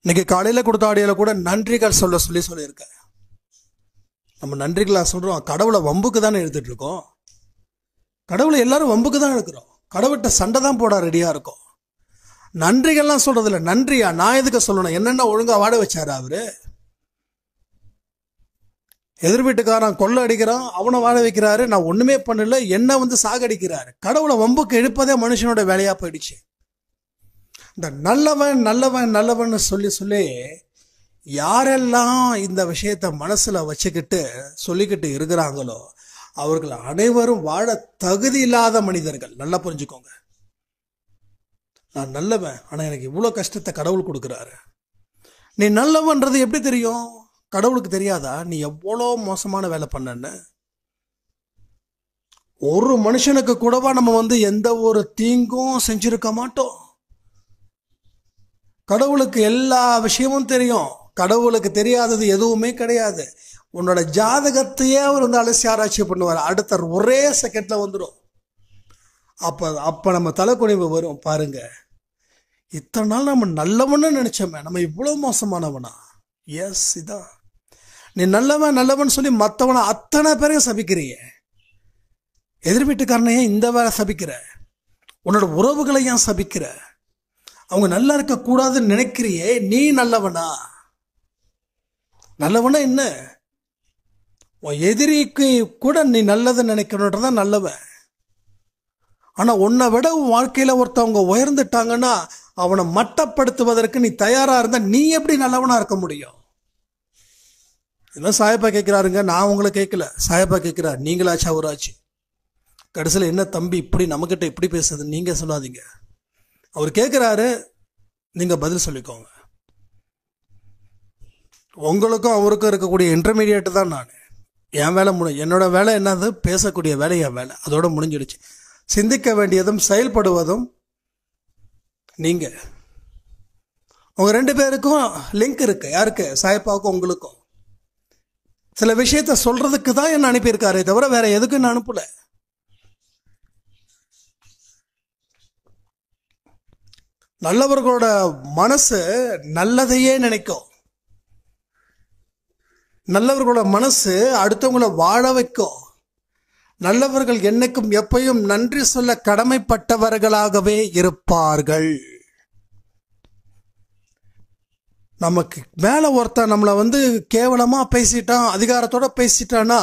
இன்னைக்கு காலையில கொடுத்த ஆடியோல கூட நன்றிகள் சொல்லியிருக்கேன். நம்ம நன்றிகளா சொல்றோம், கடவுளை வம்புக்கு தானே எடுத்துட்டு இருக்கோம். கடவுளை எல்லாரும் வம்புக்கு தான் எடுக்கிறோம். கடவுள்கிட்ட சண்டை தான் போட ரெடியா இருக்கும். நன்றிகள்லாம் சொல்றது இல்லை. நன்றியா நான் எதுக்கு சொல்லணும்? என்னென்ன ஒழுங்கா வாட வச்சாரு அவரு? எதிர் வீட்டுக்காரன் கொள்ளை அடிக்கிறான், அவனை வாழ வைக்கிறாரு, நான் ஒண்ணுமே பண்ணல, என்ன வந்து சாகடிக்கிறாரு. கடவுளை வம்புக்கு எடுப்பதே மனுஷனோட வேலையா போயிடுச்சு. இந்த நல்லவன் நல்லவன் நல்லவன் சொல்லி யாரெல்லாம் இந்த விஷயத்த மனசுல வச்சுக்கிட்டு சொல்லிக்கிட்டு இருக்கிறாங்களோ அவர்கள் அனைவரும் வாழ தகுதி இல்லாத மனிதர்கள். நல்லா புரிஞ்சுக்கோங்க. நான் நல்லவன், ஆனா எனக்கு இவ்வளவு கஷ்டத்தை கடவுள் கொடுக்கிறாரு. நீ நல்லவன்றது எப்படி தெரியும்? கடவுளுக்கு தெரியாதா நீ எவ்வளோ மோசமான வேலை பண்ணன்னு? ஒரு மனுஷனுக்கு கூடவா நம்ம வந்து எந்த ஒரு தீங்கும் செஞ்சிருக்க மாட்டோம். கடவுளுக்கு எல்லா விஷயமும் தெரியும். கடவுளுக்கு தெரியாதது எதுவுமே கிடையாது. உன்னோட ஜாதகத்தையே அவர் வந்து அலசி ஆராய்ச்சி பண்ணுவார். அடுத்த ஒரே செகண்ட்ல வந்துடும். அப்ப நம்ம தலைக்குனிவு வரும். பாருங்க, இத்தனை நாள் நம்ம நல்லவன்னு நினைச்சோமே, நம்ம இவ்வளவு மோசமானவனா? எஸ், இதான். நீ நல்லவன் சொல்லி மற்றவனை அத்தனை பேரையும் சபிக்கிறிய. எதிர் வீட்டுக்காரனையே இந்த வேலை சபிக்கிற, உன்னோட உறவுகளை ஏன் சபிக்கிற? அவங்க நல்லா இருக்க கூடாதுன்னு நினைக்கிறியே, நீ நல்லவனா? நல்லவனா என்ன? உன் எதிரிக்கு கூட நீ நல்லதை நினைக்கணுன்றதான் நல்லவன். ஆனா உன்னை விட உன் வாழ்க்கையில ஒருத்தவங்க உயர்ந்துட்டாங்கன்னா அவனை மட்டப்படுத்துவதற்கு நீ தயாரா இருந்தா நீ எப்படி நல்லவனா இருக்க முடியும்? இதெல்லாம் சாயப்பா கேட்கிறாருங்க, நான் உங்களை கேட்கல. சாயப்பா கேட்கிறார், நீங்களாச்சா அவராச்சு? கடைசியில் என்ன தம்பி இப்படி நம்மகிட்ட இப்படி பேசுறது நீங்க சொல்லாதீங்க. அவர் கேட்கிறாரு, நீங்க பதில் சொல்லிக்கோங்க. உங்களுக்கும் அவருக்கும் இருக்கக்கூடிய இன்டர்மீடியேட் தான் நான். என் வேலை என்னோட வேலை என்னது? பேசக்கூடிய வேலை என் வேலை, அதோட முடிஞ்சிடுச்சு. சிந்திக்க வேண்டியதும் செயல்படுவதும் நீங்க. உங்க 2 பேருக்கும் லிங்க் இருக்கு. யாருக்கு? சாயப்பாவுக்கும் உங்களுக்கும். சில விஷயத்த சொல்றதுக்கு தான் என்ன அனுப்பியிருக்காரே தவிர வேற எதுக்கும் என்ன அனுப்பல. நல்லவர்களோட மனசு நல்லதையே நினைக்கும். நல்லவர்களோட மனசு அடுத்தவங்களை வாழ வைக்கும். நல்லவர்கள் என்னைக்கும் எப்பையும் நன்றி சொல்ல கடமைப்பட்டவர்களாகவே இருப்பார்கள். நமக்கு மேல ஒருத்தன் நம்மளை கேவலமா பேசிட்டான், அதிகாரத்தோட பேசிட்டான்னா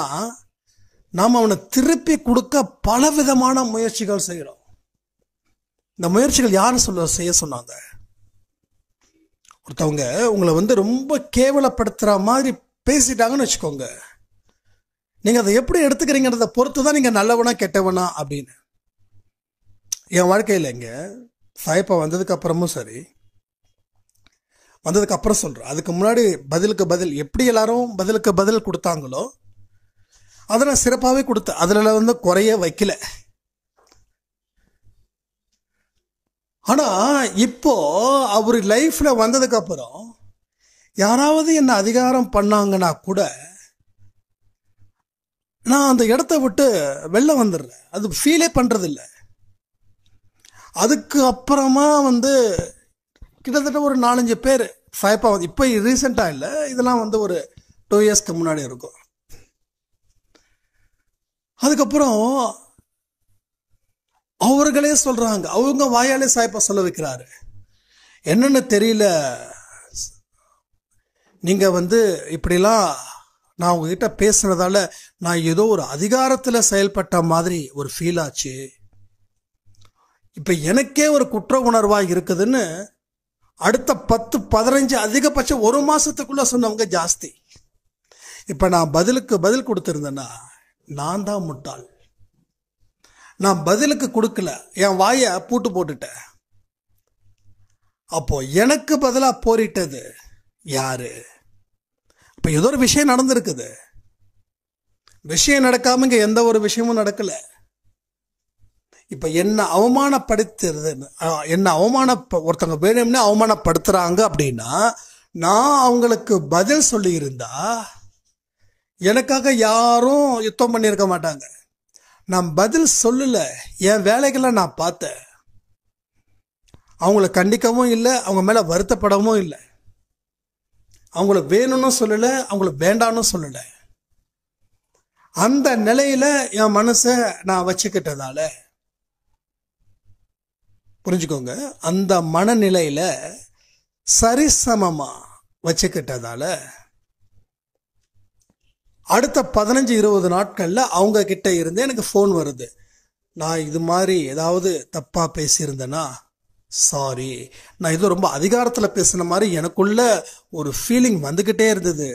நாம் அவனை திருப்பி கொடுக்க பலவிதமான முயற்சிகள் செய்கிறோம். இந்த முயற்சிகள் யாரும் செய்ய சொன்னாங்க? ஒருத்தவங்க உங்களை ரொம்ப கேவலப்படுத்துற மாதிரி பேசிட்டாங்கன்னு வச்சுக்கோங்க, நீங்க அதை எப்படி எடுத்துக்கிறீங்கிறத பொறுத்து தான் நீங்க நல்லவனா கெட்டவனா அப்படின்னு. என் வாழ்க்கையில் இங்க சாயப்பா வந்ததுக்கு அப்புறமும் சரி, வந்ததுக்கு அப்புறம் சொல்றேன், அதுக்கு முன்னாடி பதிலுக்கு பதில் எப்படி எல்லாரும் பதிலுக்கு பதில் கொடுத்தாங்களோ அதை நான் சிறப்பாகவே கொடுத்தேன். அதுல குறைய வைக்கல. ஆனா இப்போ அவர் லைஃப்ல வந்ததுக்கு அப்புறம் யாராவது என்ன அதிகாரம் பண்ணாங்கன்னா கூட நான் அந்த இடத்த விட்டு வெளில வந்துடுறேன். அது ஃபீலே பண்றது இல்லை. அதுக்கு அப்புறமா கிட்டத்தட்ட ஒரு 4-5 பேர் சாயப்பா இப்போ ரீசெண்டா இல்லை, இதெல்லாம் ஒரு 2 இயர்ஸ்க்கு முன்னாடி இருக்கும். அதுக்கப்புறம் அவர்களே சொல்றாங்க, அவங்க வாயாலே சாயப்பா சொல்ல வைக்கிறாரு, என்னன்னு தெரியல, நீங்க இப்படிலாம் நான் உங்ககிட்ட பேசுனதால நான் ஏதோ ஒரு அதிகாரத்தில் செயல்பட்ட மாதிரி ஒரு ஃபீல் ஆச்சு. இப்ப எனக்கே ஒரு குற்ற உணர்வா இருக்குதுன்னு அடுத்த 10-15 அதிகபட்சம் 1 மாசத்துக்குள்ள சொன்னவங்க ஜாஸ்தி. இப்ப நான் பதிலுக்கு பதில் கொடுத்திருந்தேன்னா நான் தான் முட்டாள். நான் பதிலுக்கு கொடுக்கல, என் வாயை பூட்டு போட்டுட்டேன். அப்போ எனக்கு பதிலா போரிட்டது யாரு? இப்ப ஏதோ ஒரு விஷயம் நடந்திருக்குது. விஷயம் நடக்காம இங்க எந்த ஒரு விஷயமும் நடக்கல. இப்ப என்ன அவமானப்படுத்துறது, ஒருத்தங்க வேணும்னே அவமானப்படுத்துறாங்க அப்படின்னா நான் அவங்களுக்கு பதில் சொல்லி இருந்தா எனக்காக யாரும் யுத்தம் பண்ணியிருக்க மாட்டாங்க. நான் பதில் சொல்லல, என் வேலைகளை நான் பார்த்தேன். அவங்கள கண்டிக்கவும் இல்லை, அவங்க மேல வருத்தப்படவும் இல்லை. அவங்கள வேணும்னு சொல்லல, அவங்கள வேண்டான்னு சொல்லல. அந்த நிலையில என் மனசை நான் வச்சுக்கிட்டதால, புரிஞ்சுக்கோங்க, அந்த மனநிலையில சரிசமமா வச்சுக்கிட்டதால அடுத்த 15-20 நாட்கள்ல அவங்க கிட்ட இருந்து எனக்கு ஃபோன் வருது. நான் இது மாதிரி ஏதாவது தப்பா பேசியிருந்தேன்னா சாரி, நான் ஏதோ ரொம்ப அதிகாரத்துல பேசின மாதிரி எனக்குள்ள ஒரு ஃபீலிங் வந்துகிட்டே இருந்தது.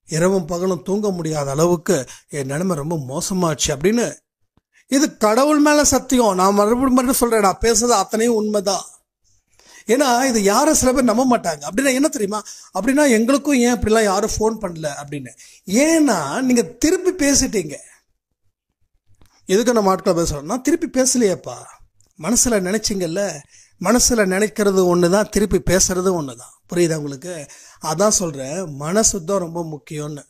இரவும் பகலும் தூங்க முடியாத அளவுக்கு என் நிலைமை ரொம்ப மோசமாச்சு அப்படின்னு. இது கடவுள் மேல சத்தியம். நான் மறுபடியும் சொல்றேன், நான் பேசுறது அத்தனையும் உண்மைதான். ஏன்னா இது யாரும் சில பேர் நம்ப மாட்டாங்க. அப்படின்னா என்ன தெரியுமா, அப்படின்னா எங்களுக்கும் ஏன் அப்படிலாம் யாரும் ஃபோன் பண்ணல அப்படின்னு. ஏன்னா நீங்க திருப்பி பேசிட்டீங்க. எதுக்கு நம்ம ஆட்களை பேசுறோம்னா திருப்பி பேசலையேப்பா, மனசுல நினைச்சிங்கல்ல, மனசுல நினைக்கிறது ஒண்ணுதான், திருப்பி பேசுறது ஒண்ணுதான். புரியுதா உங்களுக்கு? அதான் சொல்றேன், மனசுதான் ரொம்ப முக்கியம்னு.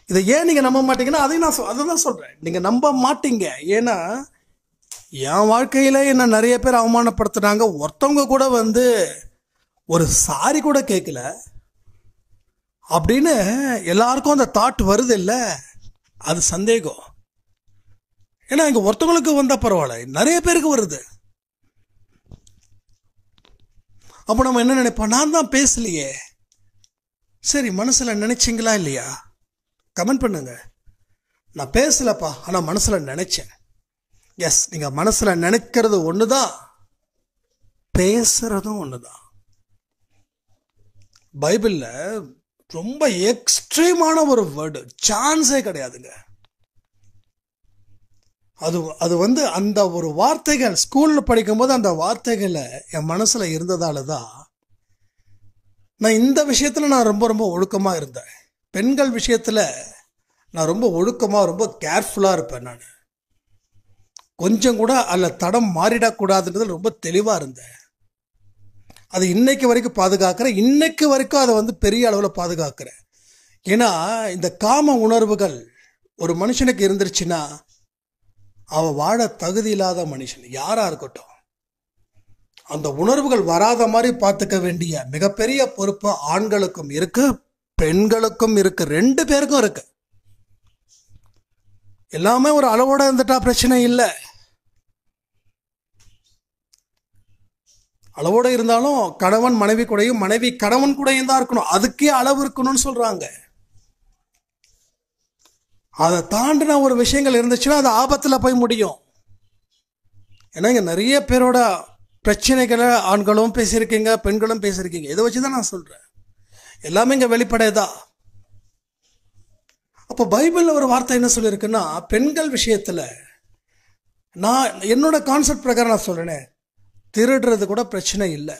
இதை ஏன் நீங்க நம்ப மாட்டீங்கன்னா அதான் சொல்றேன், நீங்க நம்ப மாட்டீங்க. ஏன்னா என் வாழ்க்கையில என்ன நிறைய பேர் அவமானப்படுத்துனாங்க. ஒருத்தவங்க கூட ஒரு சாரி கூட கேட்கல அப்படின்னு எல்லாருக்கும் அந்த தாட் வருது இல்ல, அது சந்தேகம். ஏன்னா இங்க ஒருத்தவங்களுக்கு வந்தா பரவாயில்ல, நிறைய பேருக்கு வருது. அப்போ நம்ம என்ன நினைப்போம், நான் தான் பேசலையே. சரி, மனசுல நினைச்சிங்களா இல்லையா? கமெண்ட் பண்ணுங்க. நான் பேசலப்பா, ஆனா மனசுல நினைச்சேன். எஸ், நீங்க மனசுல நினைக்கிறது ஒண்ணுதான், பேசுறதும் ஒண்ணுதான். பைபிள்ல ரொம்ப எக்ஸ்ட்ரீமான ஒரு வேர்டு, சான்ஸே கிடையாதுங்க. அது வந்து அந்த ஒரு வார்த்தைகள் ஸ்கூல்ல படிக்கும்போது அந்த வார்த்தைகளை என் மனசுல இருந்ததால தான் நான் இந்த விஷயத்துல நான் ரொம்ப ரொம்ப ஒழுக்கமா இருந்தேன். பெண்கள் விஷயத்துல நான் ரொம்ப ஒழுக்கமா, ரொம்ப கேர்ஃபுல்லா இருப்பேன். நான் கொஞ்சம் கூட அதில் தடம் மாறிடக்கூடாதுன்றது ரொம்ப தெளிவா இருந்தேன். அது இன்னைக்கு வரைக்கும் பாதுகாக்கிறேன். இன்னைக்கு வரைக்கும் அதை வந்து பெரிய அளவில் பாதுகாக்கிறேன். ஏன்னா இந்த காம உணர்வுகள் ஒரு மனுஷனுக்கு இருந்துருச்சுன்னா அவன் வாழ தகுதி இல்லாத மனுஷன் யாரா இருக்கட்டும். அந்த உணர்வுகள் வராத மாதிரி பார்த்துக்க வேண்டிய மிகப்பெரிய பொறுப்பு ஆண்களுக்கும் இருக்கு, பெண்களுக்கும் இருக்கு, 2 பேருக்கும் இருக்கு. எல்லாமே ஒரு அளவோட இருந்துட்டா பிரச்சனை இல்லை. அளவோட இருந்தாலும் கணவன் மனைவி கூடயும், மனைவி கணவன் கூடயும் தான் இருக்கணும். அதுக்கே அளவு இருக்கணும்னு சொல்றாங்க. அதை தாண்டின ஒரு விஷயங்கள் இருந்துச்சுன்னா அது ஆபத்துல போய் முடியும். ஏன்னா இங்க நிறைய பேரோட பிரச்சனைகளை ஆண்களும் பேசியிருக்கீங்க, பெண்களும் பேசியிருக்கீங்க. இதை வச்சுதான் நான் சொல்றேன். எல்லாமே இங்க வெளிப்படையதா. அப்போ பைபிள்ல ஒரு வார்த்தை என்ன சொல்லியிருக்குன்னா, பெண்கள் விஷயத்துல நான் என்னோட கான்செப்ட் பிரகாரம் நான் சொல்றேனே, திருடுறது கூட பிரச்சனை இல்லை.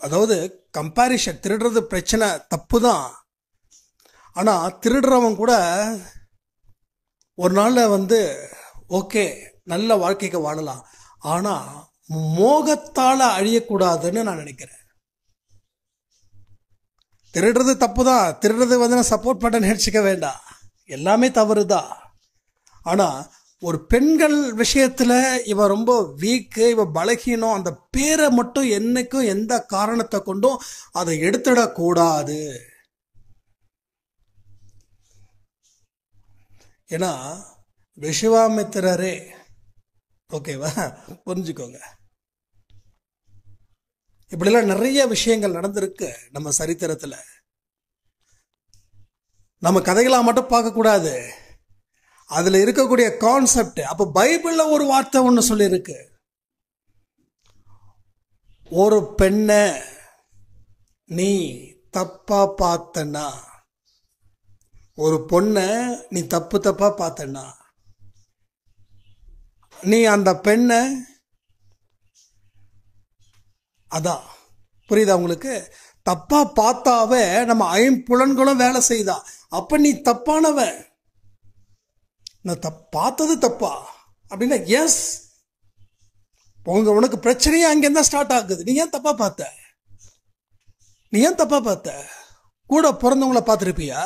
அதாவது கம்பேரிஷன், திருடுறது பிரச்சனை, தப்பு தான். ஆனா திருடுறவன் கூட ஒரு நாள்ல வந்து ஓகே நல்ல வாழ்க்கைக்கு வாழலாம். ஆனா மோகத்தால அழியக்கூடாதுன்னு நான் நினைக்கிறேன். திருடுறது தப்பு தான். திருடுறது வந்து நான் சப்போர்ட் பண்ண நினைச்சிக்க வேண்டாம், எல்லாமே தவறுதான். ஆனா ஒரு பெண்கள் விஷயத்துல இவ ரொம்ப வீக்கு, இவ பலகீனம், அந்த பேரை மட்டும் என்னைக்கும் எந்த காரணத்தை கொண்டும் அதை எடுத்துடக்கூடாது. ஏன்னா விஸ்வாமித்திரரே, ஓகேவா, புரிஞ்சுக்கோங்க, இப்படிலாம் நிறைய விஷயங்கள் நடந்திருக்கு நம்ம சரித்திரத்துல. நம்ம கதைகளா மட்டும் பார்க்க கூடாது, அதுல இருக்கக்கூடிய கான்செப்ட். அப்ப பைபிள்ல ஒரு வார்த்தை ஒண்ணு சொல்லியிருக்கு, ஒரு பெண்ணை நீ தப்பா பார்த்தனா, ஒரு பொண்ணை நீ தப்பா பார்த்தனா, நீ அந்த பெண்ணை, அதான் புரியுதா உங்களுக்கு? தப்பா பார்த்தாவே நம்ம ஐம்புலன்களும் வேலை செய்தா. அப்ப நீ தப்பானவன். நான் பார்த்தது தப்பா அப்படின்னா எஸ், உனக்கு பிரச்சனையே அங்கேருந்தா ஸ்டார்ட் ஆகுது. நீ ஏன் தப்பா பார்த்த? நீ ஏன் தப்பா பார்த்த? கூட பிறந்தவங்களை பார்த்துருப்பியா?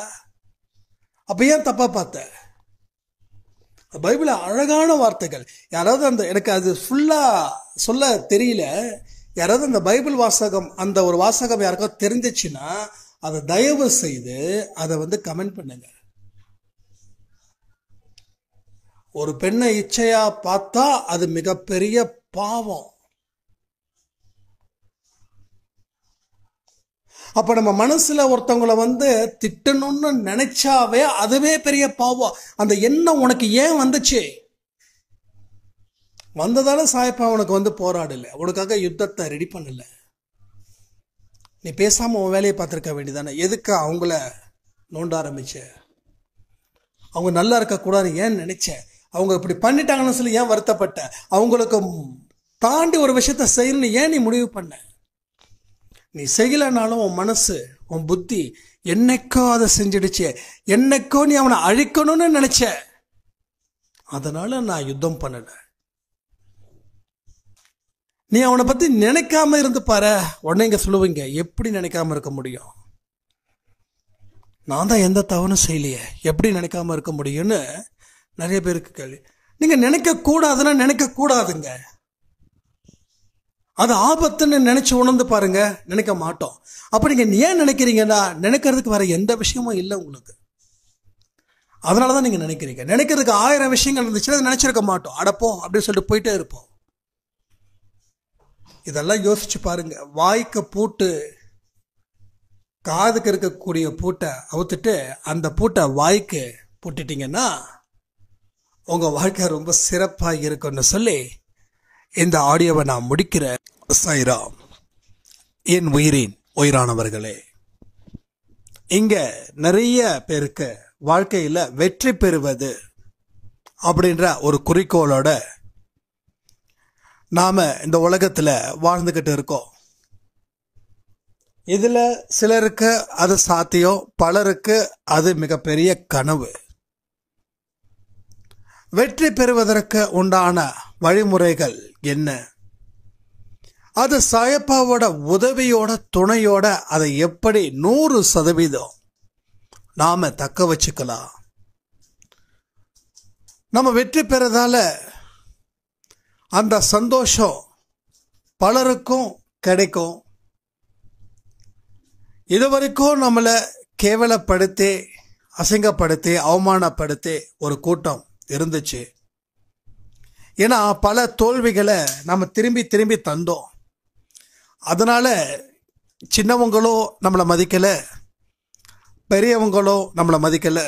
அப்ப ஏன் தப்பா பார்த்த? பைபிள் அழகான வார்த்தைகள். யாராவது அந்த, எனக்கு அது ஃபுல்லா சொல்ல தெரியல, யாராவது அந்த பைபிள் வாசகம், அந்த ஒரு வாசகம் யாருக்காவது தெரிஞ்சிச்சுன்னா அதை தயவு செய்து அதை வந்து கமெண்ட் பண்ணுங்க. ஒரு பெண்ணை இச்சையா பார்த்தா அது மிகப்பெரிய பாவம். அப்ப நம்ம மனசுல ஒருத்தவங்களை வந்து திட்டணும்னு நினைச்சாவே அதுவே பெரிய பாவம். அந்த எண்ணம் உனக்கு ஏன் வந்துச்சு? வந்ததால சாயப்பா உனக்கு வந்து போராடல, உனக்காக யுத்தத்தை ரெடி பண்ணல. நீ பேசாம உன் வேலையை பார்த்துருக்க வேண்டியதானே. எதுக்கு அவங்கள நோண்ட ஆரம்பிச்ச? அவங்க நல்லா இருக்க கூடாது ஏன் நினைச்ச? அவங்க இப்படி பண்ணிட்டாங்கன்னு சொல்லி ஏன் வருத்தப்பட்ட? அவங்களுக்கு தாண்டி ஒரு விஷயத்த செய்யணும்னு ஏன் நீ முடிவு பண்ண? நீ செய்யலனாலும் உன் மனசு, உன் புத்தி என்னைக்கோ அதை செஞ்சிடுச்சு. என்னைக்கோ நீ அவனை அழிக்கணும்னு நினைச்ச, அதனால நான் யுத்தம் பண்ணல. நீ அவனை பத்தி நினைக்காம இருந்து பாரு. உடனே இங்க சொல்லுவீங்க, எப்படி நினைக்காம இருக்க முடியும்? நான் தான் எந்த தவறும் செய்யலையே, எப்படி நினைக்காம இருக்க முடியும்னு நிறைய பேருக்கு கேள்வி. நீங்க நினைக்க கூடாதுன்னா நினைக்க கூடாதுங்க. அது ஆபத்துன்னு நினைச்சு உணர்ந்து பாருங்க. நினைக்க மாட்டோம். அப்ப நீங்க ஏன் நினைக்கிறீங்கன்னா, நினைக்கிறதுக்கு வேற எந்த விஷயமும் இல்லை உங்களுக்கு. அதனால தான் நீங்கள் நினைக்கிறீங்க. நினைக்கிறதுக்கு 1000 விஷயங்கள் இருந்துச்சுன்னா அதை நினச்சிருக்க மாட்டோம். அடப்போ அப்படின்னு சொல்லிட்டு போயிட்டே இருப்போம். இதெல்லாம் யோசிச்சு பாருங்க. வாய்க்கு பூட்டு, காதுக்கு இருக்கக்கூடிய பூட்டை அவுத்துட்டு அந்த பூட்டை வாய்க்கு பூட்டிட்டீங்கன்னா உங்கள் வாழ்க்கை ரொம்ப சிறப்பாக இருக்குன்னு சொல்லி இந்த ஆடியோவை நான் முடிக்கிறேன். சாய்ராம். என் உயிரின் உயிரானவர்களே, இங்கே நிறைய பேருக்கு வாழ்க்கையில் வெற்றி பெறுவது அப்படின்ற ஒரு குறிக்கோளோட நாம் இந்த உலகத்தில் வாழ்ந்துக்கிட்டு இருக்கோம். இதில் சிலருக்கு அது சாத்தியம், பலருக்கு அது மிகப்பெரிய கனவு. வெற்றி பெறுவதற்கு உண்டான வழிமுறைகள் என்ன? அது சாயப்பாவோட உதவியோட துணையோட அதை எப்படி 100% நாம தக்க வச்சுக்கலாம்? நம்ம வெற்றி பெறதால அந்த சந்தோஷம் பலருக்கும் கிடைக்கும். இதுவரைக்கும் நம்மளை கேவலப்படுத்தி, அசிங்கப்படுத்தி, அவமானப்படுத்தி ஒரு கூட்டம் இருந்துச்சு. ஏன்னா பல தோல்விகளை நம்ம திரும்பி திரும்பி தந்தோம். அதனால சின்னவங்களோ நம்மளை மதிக்கலை, பெரியவங்களோ நம்மளை மதிக்கலை,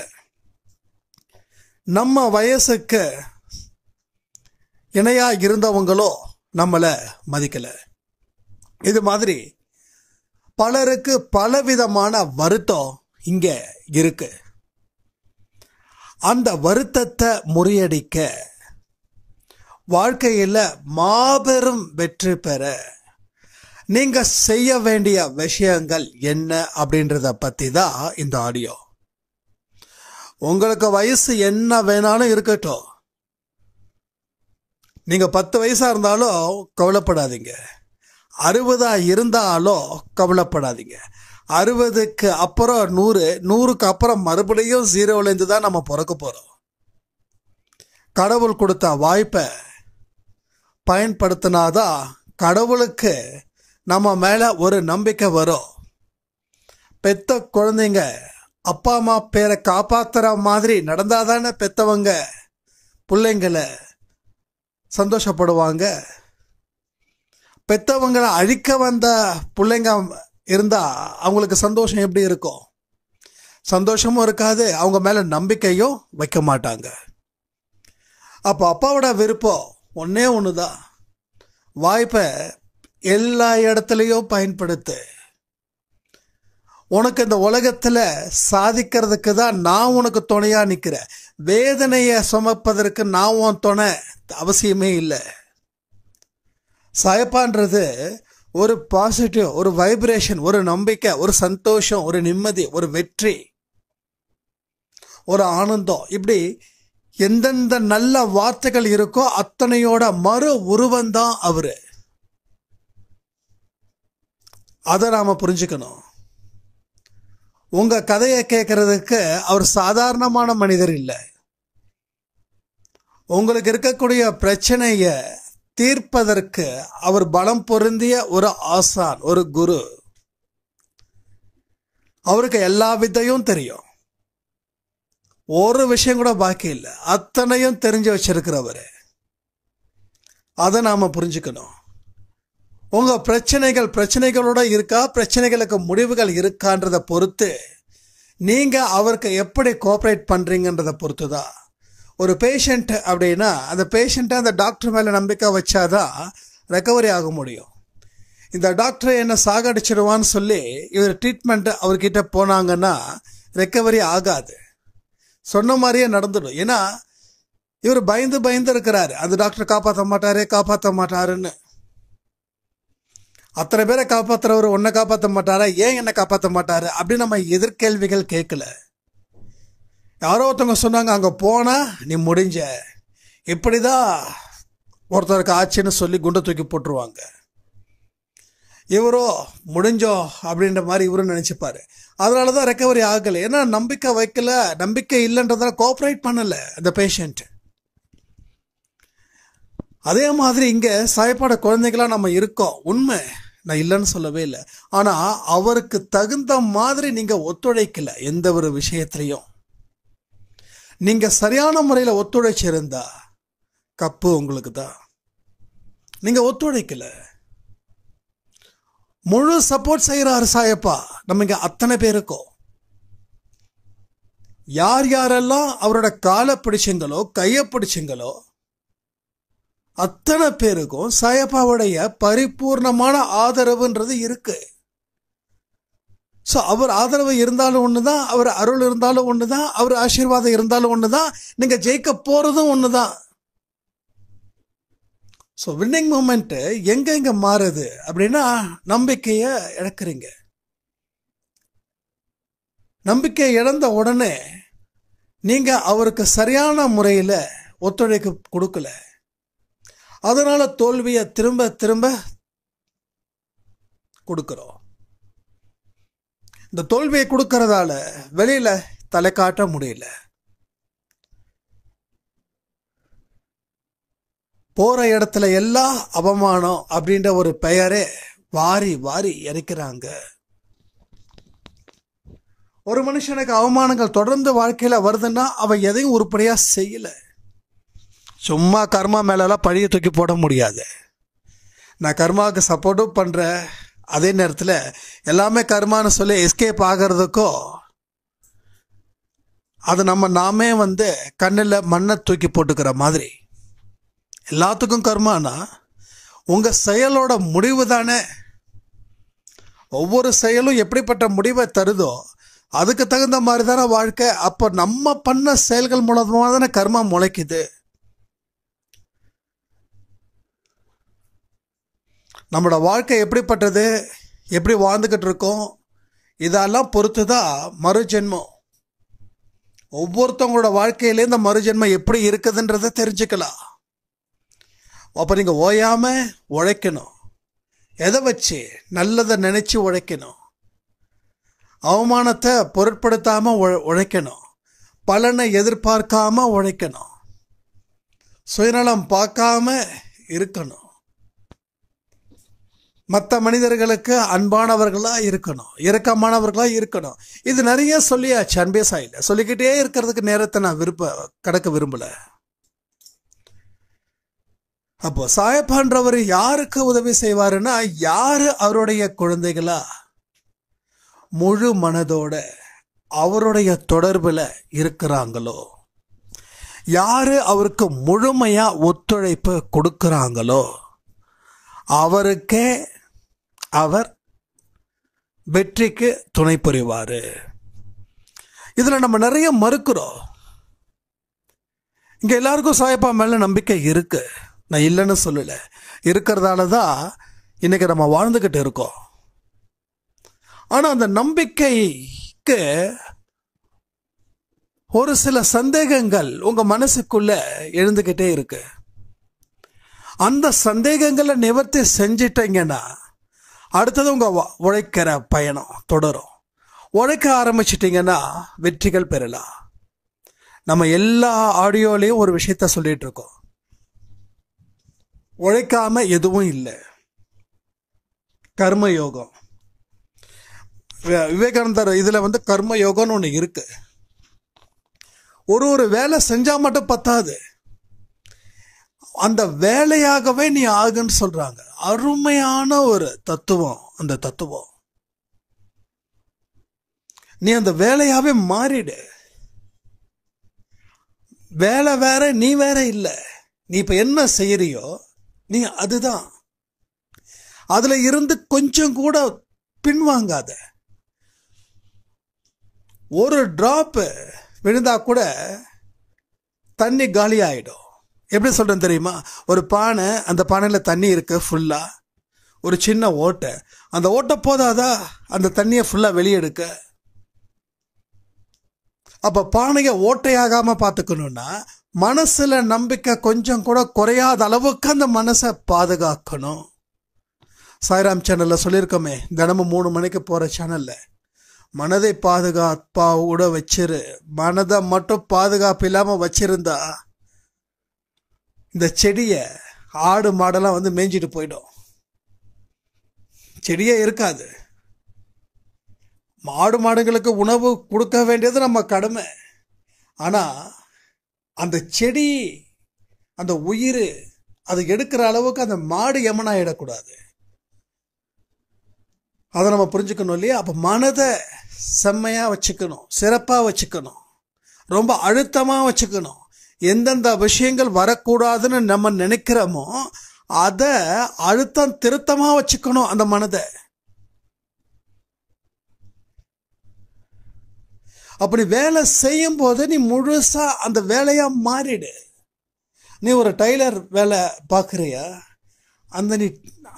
நம்ம வயசுக்கு இணையா இருந்தவங்களோ நம்மளை மதிக்கலை. இது மாதிரி பலருக்கு பலவிதமான வருத்தம் இங்க இருக்கு. அந்த வருத்தத்தை முறியடிக்க, வாழ்க்கையில் மாபெரும் வெற்றி பெற நீங்க செய்ய வேண்டிய விஷயங்கள் என்ன அப்படின்றத பத்தி தான் இந்த ஆடியோ. உங்களுக்கு வயசு என்ன வேணாலும் இருக்கட்டும். நீங்க 10 வயசா இருந்தாலும் கவலைப்படாதீங்க, 60 இருந்தாலும் கவலைப்படாதீங்க. 60க்கு அப்புறம் 100, 100க்கு அப்புறம் மறுபடியும் 0லேருந்து தான் நம்ம பிறக்க போறோம். கடவுள் கொடுத்த வாய்ப்பை பயன்படுத்தினாதான் கடவுளுக்கு நம்ம மேல ஒரு நம்பிக்கை வரும். பெத்த குழந்தைங்க அப்பா அம்மா பேரை காப்பாத்துற மாதிரி நடந்தாதானே பெத்தவங்க பிள்ளைங்களை சந்தோஷப்படுவாங்க. பெத்தவங்களை அழிக்க வந்த பிள்ளைங்க இருந்தா அவங்களுக்கு சந்தோஷம் எப்படி இருக்கும்? சந்தோஷமும் இருக்காது, அவங்க மேல நம்பிக்கையும் வைக்க மாட்டாங்க. அப்போ அப்பாவோட விருப்பம் ஒன்னே ஒண்ணுதான், வாய்ப்பை எல்லா இடத்துலையும் பயன்படுத்து. உனக்கு இந்த உலகத்துல சாதிக்கிறதுக்கு தான் நான் உனக்கு துணையா நிக்கிறேன். வேதனையை சுமப்பதற்கு நான் உன் துணை அவசியமே இல்லை. சாயப்பான்றது ஒரு பாசிட்டிவ், ஒரு வைப்ரேஷன், ஒரு நம்பிக்கை, ஒரு சந்தோஷம், ஒரு நிம்மதி, ஒரு வெற்றி, ஒரு ஆனந்தம். இப்படி எந்தெந்த நல்ல வார்த்தைகள் இருக்கோ அத்தனையோட மறு உருவந்தான் அவரு. அதை நாம புரிஞ்சுக்கணும். உங்க கதையை கேட்கறதுக்கு அவர் சாதாரணமான மனிதர் இல்லை. உங்களுக்கு இருக்கக்கூடிய பிரச்சனைய தீர்ப்பதற்கு அவர் பலம் பொருந்திய ஒரு ஆசான், ஒரு குரு. அவருக்கு எல்லா வித்தையும் தெரியும், ஒரு விஷயம் கூட பாக்கி இல்லை, அத்தனையும் தெரிஞ்சு வச்சிருக்கிறவரு. அதை நாம புரிஞ்சுக்கணும். உங்க பிரச்சனைகளோட இருக்கா, பிரச்சனைகளுக்கு முடிவுகள் இருக்கான்றதை பொறுத்து நீங்க அவருக்கு எப்படி கோஆபரேட் பண்றீங்கன்றதை பொறுத்து தான். ஒரு பேஷண்ட் அப்படின்னா அந்த பேஷண்ட்டை அந்த டாக்டர் மேல நம்பிக்கை வச்சாதான் ரெக்கவரி ஆக முடியும். இந்த டாக்டர் என்ன சாகடிச்சிடுவான்னு சொல்லி இவர் ட்ரீட்மெண்ட் அவர்கிட்ட போனாங்கன்னா ரெக்கவரி ஆகாது, சொன்ன மாதிரியே நடந்துடும். ஏன்னா இவர் பயந்து இருக்கிறாரு, அந்த டாக்டர் காப்பாற்ற மாட்டாருன்னு. அத்தனை பேரை காப்பாத்துறவர் உன்னை காப்பாற்ற மாட்டாரா, ஏன் என்ன காப்பாற்ற மாட்டாரு அப்படின்னு நம்ம எதிர்கேள்விகள் கேட்கல. யாரோ ஒருத்தவங்க சொன்னாங்க, அங்க போனா நீ முடிஞ்ச, இப்படிதான் ஒருத்தருக்கு ஆச்சுன்னு சொல்லி குண்டை தூக்கி போட்டுருவாங்க. இவரோ முடிஞ்சோம் அப்படின்ற மாதிரி இவரும் நினைச்சுப்பாரு. அதனாலதான் ரெக்கவரி ஆகலை. ஏன்னா நம்பிக்கை வைக்கல, நம்பிக்கை இல்லைன்றதால கோஆபரேட் பண்ணல அந்த பேஷண்ட். அதே மாதிரி இங்க சாயப்பாட குழந்தைகளா நம்ம இருக்கோம், உண்மை, நான் இல்லைன்னு சொல்லவே இல்லை. ஆனா அவருக்கு தகுந்த மாதிரி நீங்க ஒத்துழைக்கல எந்த ஒரு விஷயத்திலையும். நீங்க சரியான முறையில் ஒத்துழைச்சிருந்தா கப்பு உங்களுக்கு தான். நீங்க ஒத்துழைக்கல. முழு சப்போர்ட் செய்யறாரு சாயப்பா நம்ம இங்க அத்தனை பேருக்கும். யார் யாரெல்லாம் அவரோட காலை பிடிச்சிங்களோ கையை பிடிச்சிங்களோ அத்தனை பேருக்கும் சாயப்பாவுடைய பரிபூர்ணமான ஆதரவுன்றது இருக்கு. ஸோ அவர் ஆதரவு இருந்தாலும் ஒண்ணுதான், அவர் அருள் இருந்தாலும் ஒண்ணுதான், அவர் ஆசீர்வாதம் இருந்தாலும் ஒண்ணுதான், நீங்க ஜெயிக்க போறதும் ஒண்ணுதான். ஸோ வின்னிங் மூமெண்ட் எங்க மாறுது அப்படின்னா நம்பிக்கைய இழக்கிறீங்க. நம்பிக்கை இழந்த உடனே நீங்க அவருக்கு சரியான முறையில ஒத்துழைப்பு கொடுக்கல. அதனால தோல்வியை திரும்ப திரும்ப கொடுக்கிறோம். இந்த தோல்வியை கொடுக்கறதால வெளியில தலை காட்ட முடியல. போற இடத்துல எல்லாம் அவமானம் அப்படின்ற ஒரு பெயரே வாரி வாரி இறைக்கிறாங்க. ஒரு மனுஷனுக்கு அவமானங்கள் தொடர்ந்து வாழ்க்கையில வருதுன்னா அவன் எதையும் உருப்படியா செய்யல. சும்மா கர்மா மேலெல்லாம் பழிய தூக்கி போட முடியாது. நான் கர்மாவுக்கு சப்போர்ட்டும் பண்றேன், அதே நேரத்தில் எல்லாமே கர்மான்னு சொல்லி எஸ்கேப் ஆகிறதுக்கோ அது நாமே கண்ணில் மண்ணை தூக்கி போட்டுக்கிற மாதிரி. எல்லாத்துக்கும் கர்மானா உங்க செயலோட முடிவு தானே. ஒவ்வொரு செயலும் எப்படிப்பட்ட முடிவை தருதோ அதுக்கு தகுந்த மாதிரி தானே வாழ்க்கை. அப்போ நம்ம பண்ண செயல்கள் மூலமாக தானே கர்மா முளைக்குது. நம்மளோட வாழ்க்கை எப்படிப்பட்டது, எப்படி வாழ்ந்துக்கிட்டு இருக்கோம், இதெல்லாம் பொறுத்து தான் மறுஜென்மம். ஒவ்வொருத்தவங்களோட வாழ்க்கையிலே இந்த மறுஜென்மம் எப்படி இருக்குதுன்றதை தெரிஞ்சுக்கலாம். அப்போ நீங்கள் ஓயாம உழைக்கணும். எதை வச்சு? நல்லதை நினைச்சு உழைக்கணும். அவமானத்தை பொருட்படுத்தாம உழைக்கணும். பலனை எதிர்பார்க்காம உழைக்கணும். சுயநலம் பார்க்காம இருக்கணும். மற்ற மனிதர்களுக்கு அன்பானவர்களா இருக்கணும், இரக்கமானவர்களா இருக்கணும். இது நிறைய சொல்லியாச்சு அன்பே சாயில. சொல்லிக்கிட்டே இருக்கிறதுக்கு நேரத்தை நான் கடக்க விரும்பல. அப்போ சாயப்பான்றவர் யாருக்கு உதவி செய்வாருன்னா, யாரு அவருடைய குழந்தைகளா முழு மனதோட அவருடைய தொடர்புல இருக்கிறாங்களோ, யாரு அவருக்கு முழுமையா ஒத்துழைப்பு கொடுக்கிறாங்களோ அவருக்கே அவர் வெற்றிக்கு துணை புரிவாரு. இதுல நம்ம நிறைய மறுக்கிறோம். இங்க எல்லாருக்கும் சாயப்பா மேல நம்பிக்கை இருக்கு, நான் இல்லைன்னு சொல்லல. இருக்கிறதால தான் இன்னைக்கு நம்ம வாழ்ந்துகிட்டு இருக்கோம். ஆனா அந்த நம்பிக்கைக்கு ஒரு சில சந்தேகங்கள் உங்க மனசுக்குள்ள எழுந்துகிட்டே இருக்கு. அந்த சந்தேகங்களை நிவர்த்தி செஞ்சிட்டீங்கன்னா அடுத்தது உங்க உழைக்கிற பயணம் தொடரும். உழைக்க ஆரம்பிச்சிட்டிங்கன்னா வெற்றிகள் பெறலாம். நம்ம எல்லா ஆடியோலையும் ஒரு விஷயத்த சொல்லிட்டு இருக்கோம், உழைக்காம எதுவும் இல்லை. கர்ம யோகம், விவேகானந்தர் இதுல கர்ம யோகம்னு ஒன்று இருக்கு. ஒரு வேலை செஞ்சா மட்டும் பத்தாது, அந்த வேலையாகவே நீ ஆகுன்னு சொல்றாங்க. அருமையான ஒரு தத்துவம் அந்த தத்துவம். நீ அந்த வேலையாவே மாறிடு. வேலை வேற, நீ வேற இல்ல. நீ இப்ப என்ன செய்யறியோ நீ அதுதான். அதுல இருந்து கொஞ்சம் கூட பின்வாங்காத. ஒரு டிராப் விழுந்தா கூட தண்ணி காலி ஆயிடும். எப்படி சொல்றேன் தெரியுமா? ஒரு பானை, அந்த பானையில தண்ணி இருக்கு ஃபுல்லா, ஒரு சின்ன ஓட்டை, அந்த ஓட்டை போதாதா அந்த தண்ணியை ஃபுல்லா வெளியெடுக்க? அப்ப பானைய ஓட்டையாகாம பார்த்துக்கணும்னா மனசுல நம்பிக்கை கொஞ்சம் கூட குறையாத அளவுக்கு அந்த மனசை பாதுகாக்கணும். சாய்ராம் சேனல்ல சொல்லியிருக்கோமே, தினமும் 3 மணிக்கு போற சேனல்ல, மனதை பாதுகாப்பாவோட வச்சிரு. மனதை மட்டும் பாதுகாப்பு இல்லாம வச்சிருந்தா இந்த செடிய ஆடு மாடெல்லாம் மேய்ஞ்சிட்டு போயிடும், செடியே இருக்காது. ஆடு மாடுகளுக்கு உணவு கொடுக்க வேண்டியது நம்ம கடமை. ஆனா அந்த செடி, அந்த உயிர் அது எடுக்கிற அளவுக்கு அந்த மாடு யமனாயிடக்கூடாது. அதை நம்ம புரிஞ்சுக்கணும் இல்லையா? அப்போ மனதை செம்மையாக வச்சுக்கணும், சிறப்பாக வச்சுக்கணும், ரொம்ப அழுத்தமாக வச்சுக்கணும். எந்தெந்த விஷயங்கள் வரக்கூடாதுன்னு நம்ம நினைக்கிறோமோ அதை அழுத்தம் திருத்தமாக வச்சுக்கணும் அந்த மனதை. அப்படி வேலை செய்யும் போது நீ முழுசா அந்த வேலையா மாறிடு. நீ ஒரு டைலர் வேலை பார்க்குறியா,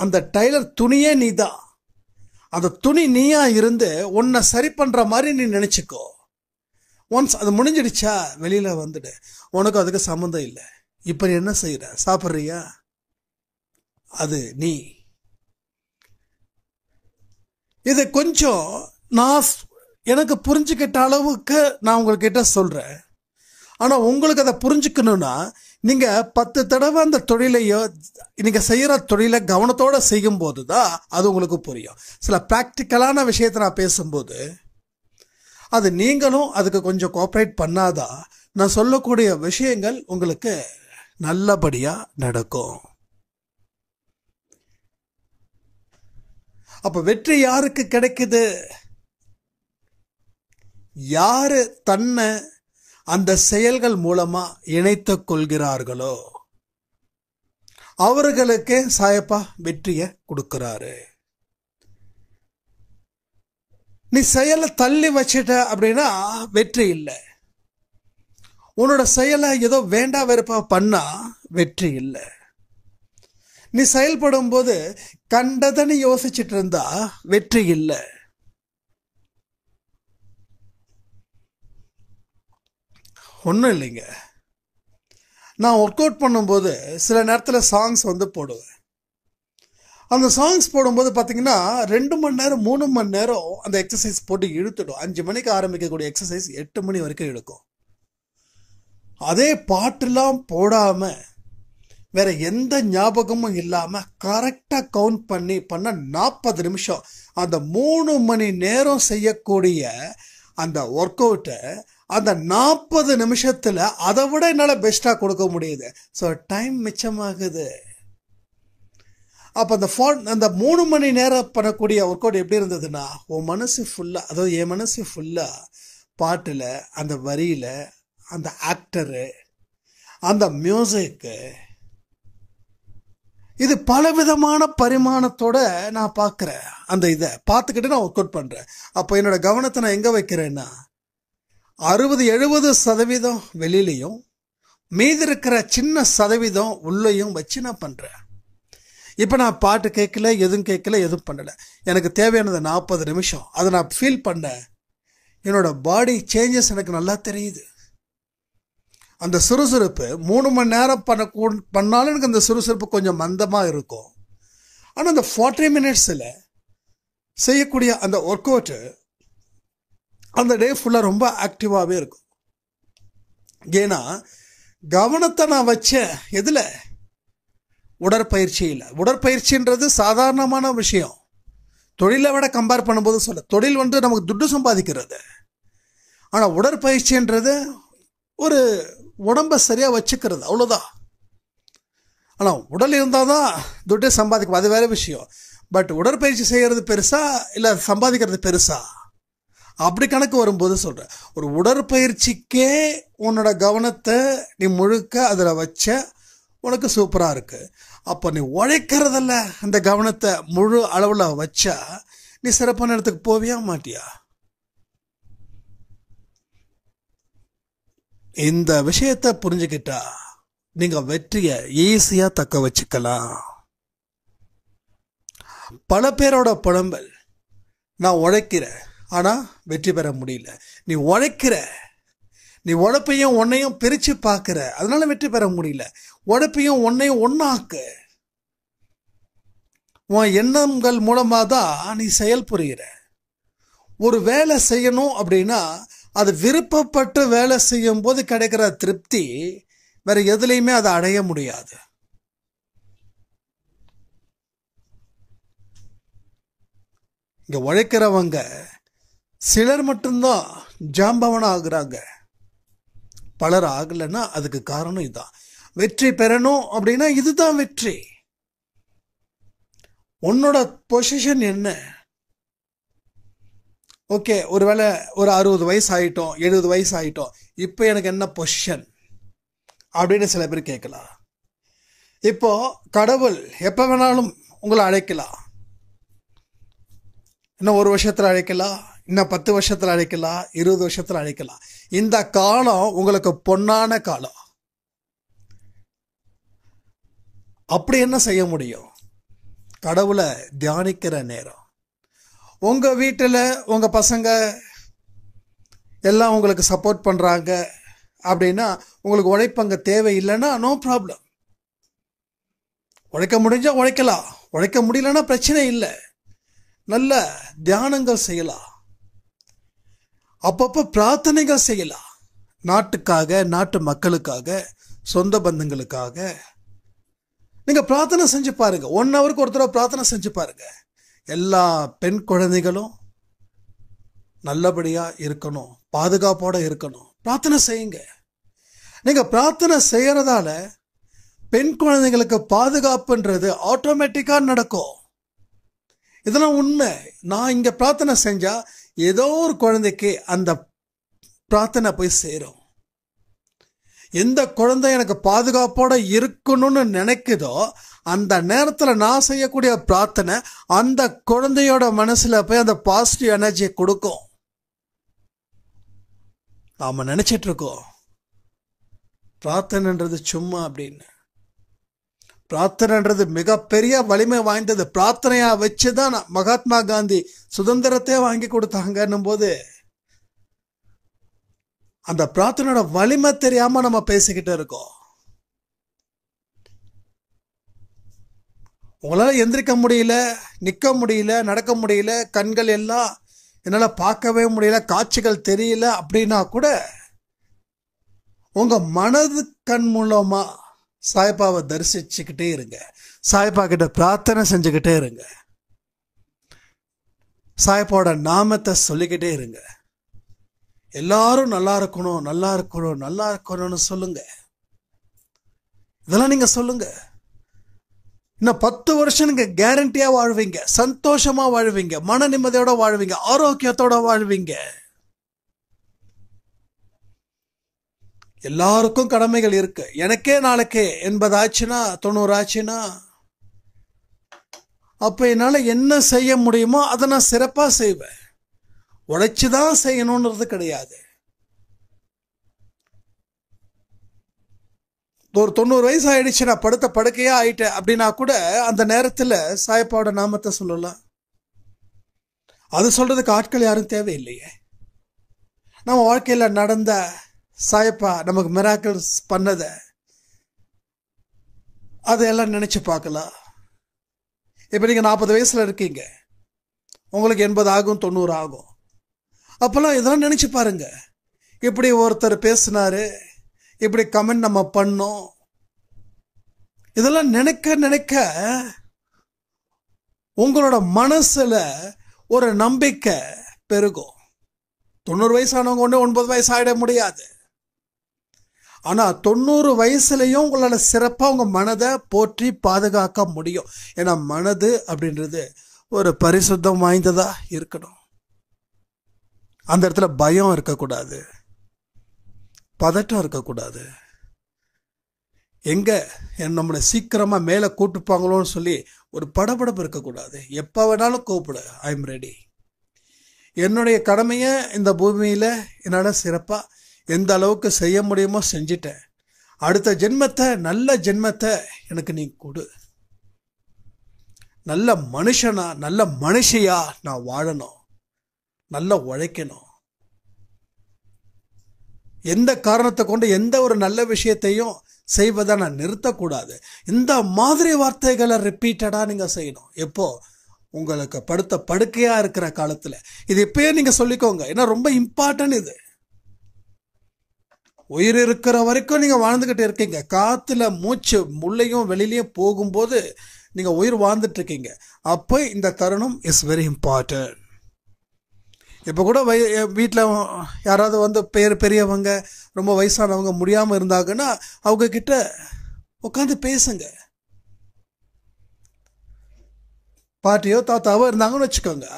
அந்த டைலர் துணியே நீ தான். அந்த துணி நீயா இருந்து உன்னை சரி பண்ற மாதிரி நீ நினைச்சுக்கோ. ஒன்ஸ் அது முடிஞ்சிடுச்சா வெளியில வந்துடு, உனக்கு அதுக்கு சம்மந்தம் இல்லை. இப்ப நீ என்ன செய்யற, சாப்பிட்றியா, அது நீ. இது கொஞ்சம் நான் எனக்கு புரிஞ்சுக்கிட்ட அளவுக்கு நான் உங்ககிட்ட சொல்றேன். ஆனா உங்களுக்கு அதை புரிஞ்சுக்கணும்னா நீங்க 10 தடவை அந்த தொழிலையோ நீங்க செய்யற தொழிலை கவனத்தோட செய்யும் போதுதான் அது உங்களுக்கு புரியும். சில பிராக்டிக்கலான விஷயத்தை நான் பேசும்போது அது நீங்களும் அதுக்கு கொஞ்சம் கோஆப்ரேட் பண்ணாதான் நான் சொல்லக்கூடிய விஷயங்கள் உங்களுக்கு நல்லபடியா நடக்கும். அப்ப வெற்றி யாருக்கு கிடைக்குது? யாரு தன்னை அந்த செயல்கள் மூலமா இணைத்துக் கொள்கிறார்களோ அவர்களுக்கே சாயப்பா வெற்றியை கொடுக்கிறாரு. நீ செயலை தள்ளி வச்சிட்ட அப்படின்னா வெற்றி இல்லை. உன்னோட செயலை ஏதோ வேண்டா வெறுப்பா பண்ணா வெற்றி இல்லை. நீ செயல்படும் போது கண்டதனை யோசிச்சுட்டு இருந்தா வெற்றி இல்லை. ஒன்றும் இல்லைங்க, நான் ஒர்க் அவுட் பண்ணும்போது சில நேரத்தில் சாங்ஸ் போடுவேன். அந்த சாங்ஸ் போடும்போது பார்த்தீங்கன்னா 2 மணி நேரம் 3 மணி நேரம் அந்த எக்ஸசைஸ் போட்டு இழுத்துடும். 5 மணிக்கு ஆரம்பிக்கக்கூடிய எக்ஸசைஸ் 8 மணி வரைக்கும் இழுக்கும். அதே பாட்டெல்லாம் போடாம வேற எந்த ஞாபகமும் இல்லாம கரெக்டா கவுண்ட் பண்ண 40 நிமிஷம் அந்த 3 மணி நேரம் செய்யக்கூடிய அந்த ஒர்க் அவுட்டை அந்த 40 நிமிஷத்துல அதை விட என்னால பெஸ்டா கொடுக்க முடியுது. ஸோ டைம் மிச்சமாகுது. அப்ப அந்த 3 மணி நேரம் பண்ணக்கூடிய ஒர்க் அவுட் எப்படி இருந்ததுன்னா உன் மனசு ஃபுல்லா, அதாவது என் மனசு ஃபுல்லா பாட்டுல, அந்த வரியில, அந்த ஆக்டரு, அந்த மியூசிக்கு, இது பலவிதமான பரிமாணத்தோட நான் பார்க்குறேன். அந்த இதை பார்த்துக்கிட்டு நான் ஒர்க் அவுட் பண்றேன். அப்போ என்னோட கவனத்தை நான் எங்க வைக்கிறேன்னா 60-70% வெளியிலையும் மீதி இருக்கிற சின்ன சதவீதம் உள்ளேயும் வச்சு நான் பண்றேன். இப்போ நான் பாட்டு கேட்கல, எதுவும் கேட்கல, எதுவும் பண்ணல. எனக்கு தேவையானது 40 நிமிஷம். அதை நான் ஃபீல் பண்ணேன். என்னோட பாடி சேஞ்சஸ் எனக்கு நல்லா தெரியுது. அந்த சுறுசுறுப்பு 3 மணி நேரம் பண்ணாலும் எனக்கு அந்த சுறுசுறுப்பு கொஞ்சம் மந்தமாக இருக்கும். ஆனால் அந்த 40 மினிட்ஸில் செய்யக்கூடிய அந்த ஒர்க் அவுட்டு அந்த டே ஃபுல்லாக ரொம்ப ஆக்டிவாகவே இருக்கும். ஏன்னா கவனத்தை நான் வச்சேன் எதில்? உடற்பயிற்சியில். உடற்பயிற்சின்றது சாதாரணமான விஷயம். தொழிலை விட கம்பேர் பண்ணும்போது சொல்ல, தொழில் நமக்கு துட்டு சம்பாதிக்கிறது. ஆனால் உடற்பயிற்சின்றது ஒரு உடம்பை சரியாக வச்சுக்கிறது, அவ்வளோதான். ஆனால் உடல் இருந்தால் தான் துட்டை சம்பாதிக்கும், அது வேற விஷயம். பட் உடற்பயிற்சி செய்கிறது பெருசா இல்லை சம்பாதிக்கிறது பெருசா அப்படி கணக்கு வரும்போது சொல்கிறேன். ஒரு உடற்பயிற்சிக்கே உன்னோட கவனத்தை நீ முழுக்க அதில் வச்ச உனக்கு சூப்பராக இருக்கு. அப்போ நீ உழைக்கிறதில்ல அந்த கவனத்தை முழு அளவில் வச்சா நீ சிறப்பான இடத்துக்கு போவியா மாட்டியா? இந்த விஷயத்தை புரிஞ்சுக்கிட்டா நீங்க வெற்றியை ஈஸியா தக்க வச்சுக்கலாம். பல பேரோட புலம்பல், நான் உழைக்கிறேன் ஆனா வெற்றி பெற முடியல. நீ உழைக்கிற, நீ உழைப்பையும் உன்னையும் பிரிச்சு பார்க்கிற, அதனால வெற்றி பெற முடியல. உழைப்பையும் உன்னையும் ஒன்னாக்கு. உன் எண்ணங்கள் மூலமா தான் நீ செயல் புரிகிற. ஒரு வேலை செய்யணும் அப்படின்னா அது விருப்பப்பட்டு வேலை செய்யும் போது கிடைக்கிற திருப்தி வேற எதுலையுமே அதை அடைய முடியாது. இங்க உழைக்கிறவங்க சிலர் மட்டும்தான் ஜாம்பவனம் ஆகுறாங்க. பலர் ஆகலைன்னா அதுக்கு காரணம் இதுதான். வெற்றி பெறணும் அப்படின்னா இதுதான் வெற்றி. உன்னோட பொசிஷன் என்ன? ஓகே, ஒருவேளை ஒரு 60 வயசு ஆயிட்டோம், 70 வயசு ஆயிட்டோம், இப்போ எனக்கு என்ன பொசிஷன் அப்படின்னு சில பேர் கேட்கலாம். இப்போ கடவுள் எப்போ வேணாலும் உங்களை அழைக்கலாம். இன்னும் 1 வருஷத்தில் அழைக்கலாம், இன்னும் 10 வருஷத்தில் அழைக்கலாம், 20 வருஷத்தில் அழைக்கலாம். இந்த காலம் உங்களுக்கு பொன்னான காலம். அப்படி என்ன செய்ய முடியும்? கடவுளை தியானிக்கிற நேரம். உங்கள் வீட்டில் உங்கள் பசங்க எல்லாம் உங்களுக்கு சப்போர்ட் பண்ணுறாங்க அப்படின்னா உங்களுக்கு உழைப்பங்க தேவையில்லைன்னா நோ ப்ராப்ளம். உழைக்க முடிஞ்சால் உழைக்கலாம், உழைக்க முடியலன்னா பிரச்சனை இல்லை. நல்ல தியானங்கள் செய்யலாம், அப்பப்போ பிரார்த்தனைகள் செய்யலாம். நாட்டுக்காக, நாட்டு மக்களுக்காக, சொந்த பந்தங்களுக்காக நீங்கள் பிரார்த்தனை செஞ்சு பாருங்க. 1 ஹவருக்கு ஒரு தடவை பிரார்த்தனை செஞ்சு பாருங்க. எல்லா பெண் குழந்தைகளும் நல்லபடியாக இருக்கணும், பாதுகாப்போடு இருக்கணும். பிரார்த்தனை செய்யுங்க. நீங்கள் பிரார்த்தனை செய்கிறதால பெண் குழந்தைங்களுக்கு பாதுகாப்புன்றது ஆட்டோமேட்டிக்காக நடக்கும். இதெல்லாம் உண்மை. நான் இங்கே பிரார்த்தனை செஞ்சால் ஏதோ ஒரு குழந்தைக்கு அந்த பிரார்த்தனை போய் சேரும். எந்த குழந்தை எனக்கு பாதுகாப்போட இருக்கணும்னு நினைக்குதோ அந்த நேரத்தில் நான் செய்யக்கூடிய பிரார்த்தனை அந்த குழந்தையோட மனசில் போய் அந்த பாசிட்டிவ் எனர்ஜியை கொடுக்கும். நாம் நினச்சிட்டு இருக்கோம் பிரார்த்தனைன்றது சும்மா அப்படின்னு. பிரார்த்தனைன்றது மிகப்பெரிய வலிமை வாய்ந்தது. பிரார்த்தனையா வச்சு தான் மகாத்மா காந்தி சுதந்திரத்தையே வாங்கி கொடுத்தாங்கன்னும் போது அந்த பிரார்த்தனையோட வலிமை தெரியாம நம்ம பேசிக்கிட்டு இருக்கோம். உங்களால எந்திரிக்க முடியல, நிக்க முடியல, நடக்க முடியல, கண்கள் எல்லாம் என்னால பார்க்கவே முடியல, காட்சிகள் தெரியல அப்படின்னா கூட உங்க மனது கண் மூலமா சாய்பாவை தரிசிச்சுக்கிட்டே இருங்க. சாய்பா கிட்ட பிரார்த்தனை செஞ்சுக்கிட்டே இருங்க. சாய்பாவோட நாமத்தை சொல்லிக்கிட்டே இருங்க. எல்லாரும் நல்லா இருக்கணும், நல்லா இருக்கணும், நல்லா இருக்கணும்னு சொல்லுங்க. இதெல்லாம் நீங்க சொல்லுங்க. இன்னும் 10 வருஷம் நீங்க கேரண்டியா வாழ்வீங்க, சந்தோஷமா வாழ்வீங்க, மன நிம்மதியோட வாழ்வீங்க, ஆரோக்கியத்தோட வாழ்வீங்க. எல்லாருக்கும் கடமைகள் இருக்கு. எனக்கே நாளைக்கு 80 ஆச்சுன்னா, 90 ஆச்சுன்னா, அப்ப என்னால என்ன செய்ய முடியுமோ அதை நான் சிறப்பா செய்வேன். உழைச்சுதான் செய்யணும்ன்றது கிடையாது. ஒரு 90 வயசு ஆயிடுச்சு, நான் படுத்த படுக்கையா ஆயிட்டேன் அப்படின்னா கூட அந்த நேரத்துல சாய்பாவோட நாமத்தை சொல்லலாம். அது சொல்றதுக்கு ஆட்கள் யாரும் தேவையில்லையே. நம்ம வாழ்க்கையில நடந்த சாய்பா நமக்கு மிராக்கிள்ஸ் பண்ணத அதையெல்லாம் நினைச்சு பார்க்கலாம். இப்ப நீங்க 40 வயசுல இருக்கீங்க, உங்களுக்கு 80 ஆகும், 90 ஆகும். அப்பெல்லாம் இதெல்லாம் நினைச்சு பாருங்க. இப்படி ஒருத்தர் பேசினாரு, இப்படி கமெண்ட் நம்ம பண்ணோம், இதெல்லாம் நினைக்க நினைக்க உங்களோட மனசுல ஒரு நம்பிக்கை பெருகும். 90 வயசானவங்க ஒன்று 9 வயசு ஆயிட முடியாது. ஆனா 90 வயசுலயும் உங்களால சிறப்பா உங்க மனதை போற்றி பாதுகாக்க முடியும். ஏன்னா மனது அப்படின்றது ஒரு பரிசுத்தம் வாய்ந்ததா இருக்கணும். அந்த இடத்துல பயம் இருக்கக்கூடாது, பதட்டம் இருக்கக்கூடாது. எங்க நம்மளை சீக்கிரமா மேல கூட்டுப்பாங்களோன்னு சொல்லி ஒரு படபடப்பு இருக்கக்கூடாது. எப்ப வேணாலும் கூப்பிடு, ஐ எம் ரெடி. என்னுடைய கடமையை இந்த பூமியில என்னால சிறப்பா எந்த அளவுக்கு செய்ய முடியுமோ செஞ்சிட்டேன். அடுத்த ஜென்மத்தை, நல்ல ஜென்மத்தை எனக்கு நீ கொடு. நல்ல மனுஷனா, நல்ல மனுஷியா நான் வாழணும், நல்லா உழைக்கணும். எந்த காரணத்தை கொண்டு எந்த ஒரு நல்ல விஷயத்தையும் செய்வதை நான் நிறுத்தக்கூடாது. இந்த மாதிரி வார்த்தைகளை ரிப்பீட்டடா நீங்க செய்யணும். எப்போ? உங்களுக்கு படுத்த படுக்கையா இருக்கிற காலத்துல. இது இப்பயே நீங்க சொல்லிக்கோங்க, ஏன்னா ரொம்ப இம்பார்ட்டன்ட் இது. உயிர் இருக்கிற வரைக்கும் நீங்க வாழ்ந்துகிட்டு இருக்கீங்க. காத்துல மூச்சு உள்ளேயும் வெளியிலையும் போகும்போது நீங்க உயிர் வாழ்ந்துட்டு இருக்கீங்க. அப்போ இந்த தருணம் இஸ் வெரி இம்பார்ட்டன்ட். இப்போ கூட வீட்டில் யாராவது வந்து பெரியவங்க ரொம்ப வயசானவங்க முடியாமல் இருந்தாங்கன்னா அவங்க கிட்ட உட்காந்து பேசுங்க. பாட்டியோ தாத்தாவோ இருந்தாங்கன்னு வச்சுக்கோங்க,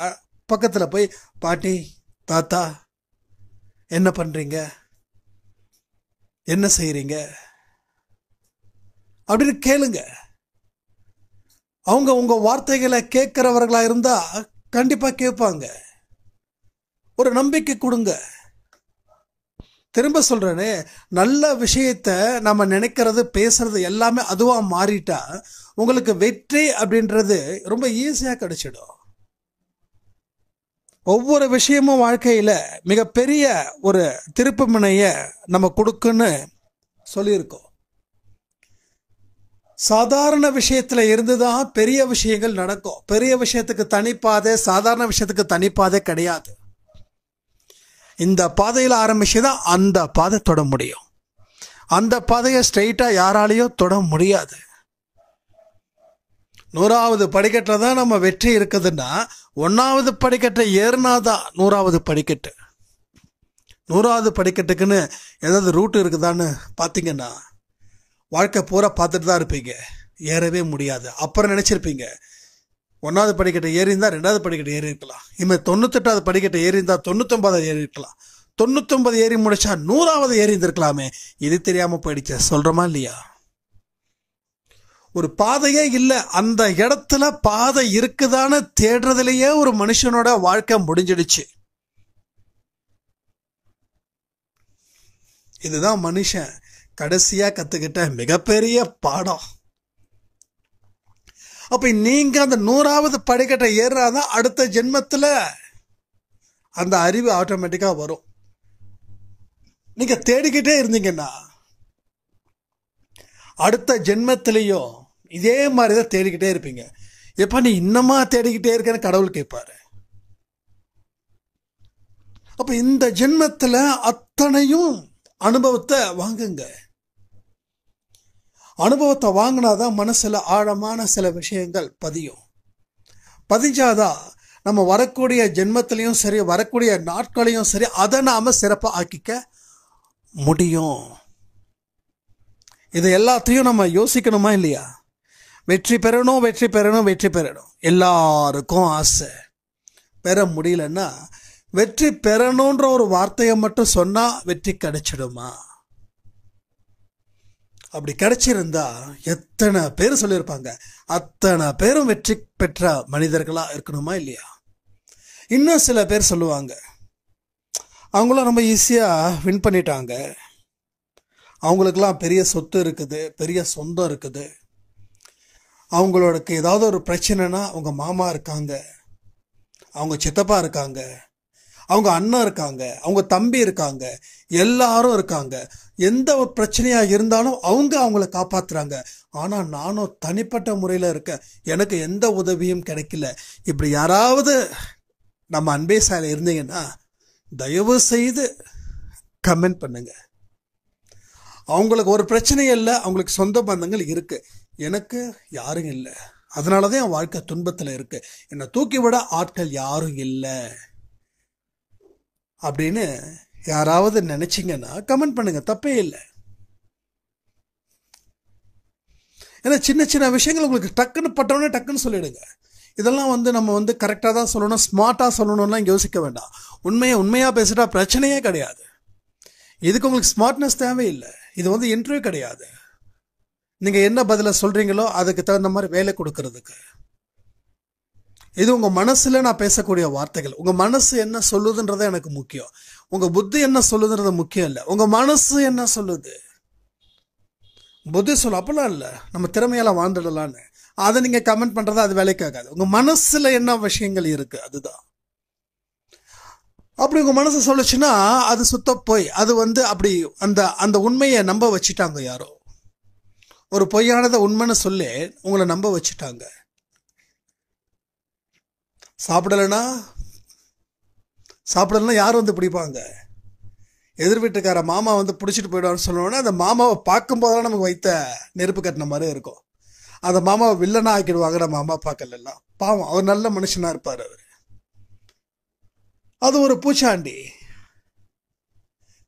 பக்கத்தில் போய் பாட்டி தாத்தா என்ன பண்ணுறீங்க, என்ன செய்கிறீங்க அப்படின்னு கேளுங்க. அவங்க உங்கள் வார்த்தைகளை கேட்குறவர்களாக இருந்தால் கண்டிப்பாக கேட்பாங்க. ஒரு நம்பிக்கை கொடுங்க. திரும்ப சொல்றேனே, நல்ல விஷயத்த நம்ம நினைக்கிறது பேசுறது எல்லாமே அதுவா மாறிட்டா உங்களுக்கு வெற்றி அப்படின்றது ரொம்ப ஈஸியா கிடைச்சிடும். ஒவ்வொரு விஷயமும் வாழ்க்கையில மிகப்பெரிய ஒரு திருப்பு முனைய நம்ம கொடுக்குன்னு சொல்லியிருக்கோம். சாதாரண விஷயத்துல இருந்துதான் பெரிய விஷயங்கள் நடக்கும். பெரிய விஷயத்துக்கு தனிப்பாதை, சாதாரண விஷயத்துக்கு தனிப்பாதை கிடையாது. இந்த பாதையில் ஆரம்பிச்சுதான் அந்த பாதை தொட முடியும். அந்த பாதையை ஸ்ட்ரெயிட்டா யாராலையும் தொட முடியாது. 100வது படிக்கட்டில் தான் நம்ம வெற்றி இருக்குதுன்னா 1வது படிக்கட்டை ஏறினாதான் 100வது படிக்கட்டு. 100வது படிக்கட்டுக்குன்னு ஏதாவது ரூட் இருக்குதான்னு பார்த்தீங்கன்னா வாழ்க்கை பூரா பார்த்துட்டு தான் இருப்பீங்க, ஏறவே முடியாது. அப்புறம் நினச்சிருப்பீங்க 1வது படிக்கட்டை ஏறி இருந்தால் 2வது படிக்கட்டை ஏறி இருக்கலாம், இனிமேல் 98வது படிக்கட்டை ஏறி இருந்தால் 99வது ஏறி இருக்கலாம், 99 ஏறி முடிச்சா 100வது ஏறி இருந்திருக்கலாமே. இது தெரியாமல் போயிடுச்சு. சொல்கிறோமா இல்லையா? ஒரு பாதையே இல்லை, அந்த இடத்துல பாதை இருக்குதான்னு தேடுறதுலேயே ஒரு மனுஷனோட வாழ்க்கை முடிஞ்சிடுச்சு. இதுதான் மனுஷன் கடைசியா கத்துக்கிட்ட மிகப்பெரிய பாடம். அப்ப நீங்க அந்த 100வது படிக்கட்டை ஏறாதான் அடுத்த ஜென்மத்துல அந்த அறிவு ஆட்டோமேட்டிக்கா வரும். நீங்க தேடிக்கிட்டே இருந்தீங்கன்னா அடுத்த ஜென்மத்திலையும் இதே மாதிரிதான் தேடிக்கிட்டே இருப்பீங்க. எப்ப நீ இன்னமா தேடிக்கிட்டே இருக்கன்னு கடவுள் கேட்பாரு. அப்ப இந்த ஜென்மத்துல அத்தனையும் அனுபவத்தை வாங்குங்க. அனுபவத்தை வாங்கினாதான் மனசுல ஆழமான சில விஷயங்கள் பதியும். பதிஞ்சாதான் நம்ம வரக்கூடிய ஜென்மத்திலையும் சரி, வரக்கூடிய நாட்களையும் சரி, அதை நாம சிறப்பாக ஆக்கிக்க முடியும். இது எல்லாத்தையும் நம்ம யோசிக்கணுமா இல்லையா? வெற்றி பெறணும், வெற்றி பெறணும், வெற்றி பெறணும் எல்லாருக்கும் ஆசை. பெற முடியலன்னா வெற்றி பெறணுன்ற ஒரு வார்த்தையை மட்டும் சொன்னா வெற்றி கிடைச்சிடுமா? அப்படி கிடைச்சிருந்தா எத்தனை பேர் சொல்லியிருப்பாங்க. அத்தனை பேரும் வெற்றி பெற்ற மனிதர்களா இருக்கணுமா இல்லையா? இன்னும் சில பேர் சொல்லுவாங்க, அவங்களும் ரொம்ப ஈஸியா வின் பண்ணிட்டாங்க, அவங்களுக்கெல்லாம் பெரிய சொத்து இருக்குது, பெரிய சொந்தம் இருக்குது, அவங்களுக்கு ஏதாவது ஒரு பிரச்சனைனா அவங்க மாமா இருக்காங்க, அவங்க சித்தப்பா இருக்காங்க, அவங்க அண்ணன் இருக்காங்க, அவங்க தம்பி இருக்காங்க, எல்லாரும் இருக்காங்க. எந்த ஒரு பிரச்சனையா இருந்தாலும் அவங்கள காப்பாத்துறாங்க. ஆனா நானும் தனிப்பட்ட முறையில இருக்கேன், எனக்கு எந்த உதவியும் கிடைக்கல. இப்படி யாராவது நம்ம அன்பே சாயில இருந்தீங்கன்னா தயவு செய்து கமெண்ட் பண்ணுங்க. அவங்களுக்கு ஒரு பிரச்சனையும் இல்லை, அவங்களுக்கு சொந்த பந்தங்கள் இருக்கு, எனக்கு யாரும் இல்லை, அதனாலதான் என் வாழ்க்கை துன்பத்துல இருக்கு, என்னை தூக்கி விட ஆட்கள் யாரும் இல்லை அப்படின்னு யாராவது நினைச்சிங்கன்னா கமெண்ட் பண்ணுங்க, தப்பே இல்லை. ஏன்னா சின்ன சின்ன விஷயங்கள் உங்களுக்கு டக்குன்னு பட்டவனே டக்குன்னு சொல்லிடுங்க. இதெல்லாம் நம்ம கரெக்டாக தான் சொல்லணும், ஸ்மார்ட்டாக சொல்லணும்லாம் யோசிக்க வேண்டாம். உண்மையாக பேசிட்டா பிரச்சனையே கிடையாது. இதுக்கு உங்களுக்கு ஸ்மார்ட்னஸ் தேவையில்லை. இது இன்டர்வியூ கிடையாது. நீங்கள் என்ன பதிலை சொல்கிறீங்களோ அதுக்கு தகுந்த மாதிரி வேலை கொடுக்கறதுக்கு. இது உங்கள் மனசில் நான் பேசக்கூடிய வார்த்தைகள். உங்கள் மனசு என்ன சொல்லுதுன்றதை எனக்கு முக்கியம். உங்கள் புத்தி என்ன சொல்லுதுன்றது முக்கியம் இல்லை, உங்கள் மனசு என்ன சொல்லுது. புத்தி சொல்ல அப்பெல்லாம் இல்லை, நம்ம திறமையெல்லாம் வாழ்ந்துடலான்னு அதை நீங்கள் கமெண்ட் பண்ணுறதா அது வேலைக்காகாது. உங்கள் மனசில் என்ன விஷயங்கள் இருக்குது அதுதான். அப்படி உங்கள் மனசு சொல்லுச்சுன்னா அது சுத்த போய் அது அப்படி அந்த உண்மையை நம்ப வச்சுட்டாங்க. யாரோ ஒரு பொய்யானதை உண்மைன்னு சொல்லி உங்களை நம்ப வச்சுட்டாங்க. சாப்பிடலைன்னா யார் பிடிப்பாங்க? எதிர் வீட்டுக்கார மாமா பிடிச்சிட்டு போயிடுவான்னு சொல்லணும்னா அந்த மாமாவை பார்க்கும்போதெல்லாம் நமக்கு வைத்த நெருப்பு கட்டின மாதிரி இருக்கும். அந்த மாமாவை வில்லனா ஆக்கிடுவாங்க நம்ம அம்மா அப்பாக்கள் எல்லாம். பாவம், அவர் நல்ல மனுஷனா இருப்பார். அவர் அது ஒரு பூச்சாண்டி.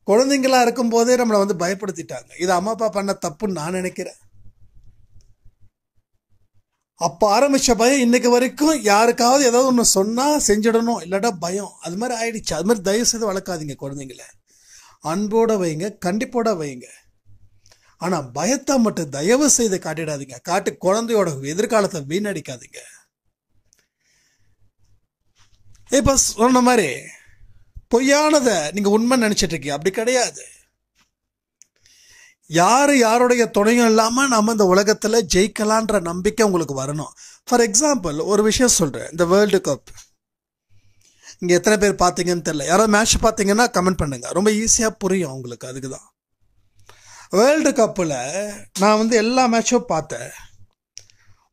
குழந்தைங்களா இருக்கும் போதே நம்மளை வந்து பயப்படுத்திட்டாங்க. இது அம்மா அப்பா பண்ண தப்புன்னு நான் நினைக்கிறேன். அப்போ ஆரம்பிச்ச பயம் இன்னைக்கு வரைக்கும் யாருக்காவது ஏதாவது ஒன்று சொன்னா செஞ்சிடணும், இல்லாட்டா பயம், அது மாதிரி ஆயிடுச்சு. அது மாதிரி தயவு செய்து வளர்க்காதீங்க குழந்தைங்கள. அன்போட வைங்க, கண்டிப்போட வைங்க. ஆனா பயத்தை மட்டும் தயவு செய்து காட்டிடாதீங்க. காட்டு குழந்தையோட எதிர்காலத்தை வீணடிக்காதீங்க. இப்ப சொன்ன மாதிரி பொய்யானதை நீங்க உண்மை நினைச்சிட்டு இருக்கீங்க, அப்படி கிடையாது. யாருடைய துணையும் இல்லாம நம்ம இந்த உலகத்துல ஜெயிக்கலான்ற நம்பிக்கை உங்களுக்கு வரணும். ஃபார் எக்ஸாம்பிள் ஒரு விஷயம் சொல்றேன். இந்த வேர்ல்டு கப் இங்க எத்தனை பேர் பார்த்தீங்கன்னு தெரியல. யாராவது மேட்ச் பார்த்தீங்கன்னா கமெண்ட் பண்ணுங்க, ரொம்ப ஈஸியா புரியும் உங்களுக்கு. அதுக்குதான் வேர்ல்டு கப்பில் நான் வந்து எல்லா மேட்சும் பார்த்தேன்.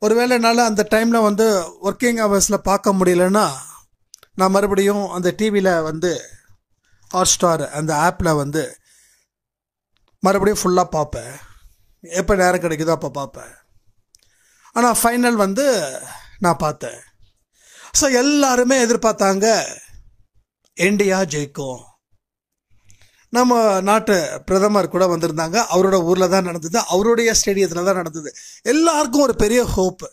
ஒருவேளை என்னால் அந்த டைமில் வந்து ஒர்க்கிங் ஹவர்ஸில் பார்க்க முடியலன்னா நான் மறுபடியும் அந்த டிவியில் வந்து ஹாட் ஸ்டார் அந்த ஆப்பில் வந்து மறுபடியும் ஃபுல்லாக பார்ப்பேன். எப்போ நேரம் கிடைக்குதோ அப்போ பார்ப்பேன். ஆனால் ஃபைனல் வந்து நான் பார்த்தேன். ஸோ எல்லாருமே எதிர்பார்த்தாங்க இந்தியா ஜெயிக்கும். நம்ம நாட்டு பிரதமர் கூட வந்திருந்தாங்க. அவரோட ஊரில் தான் நடந்தது, அவருடைய ஸ்டேடியத்தில் தான் நடந்தது. எல்லாருக்கும் ஒரு பெரிய ஹோப்பு,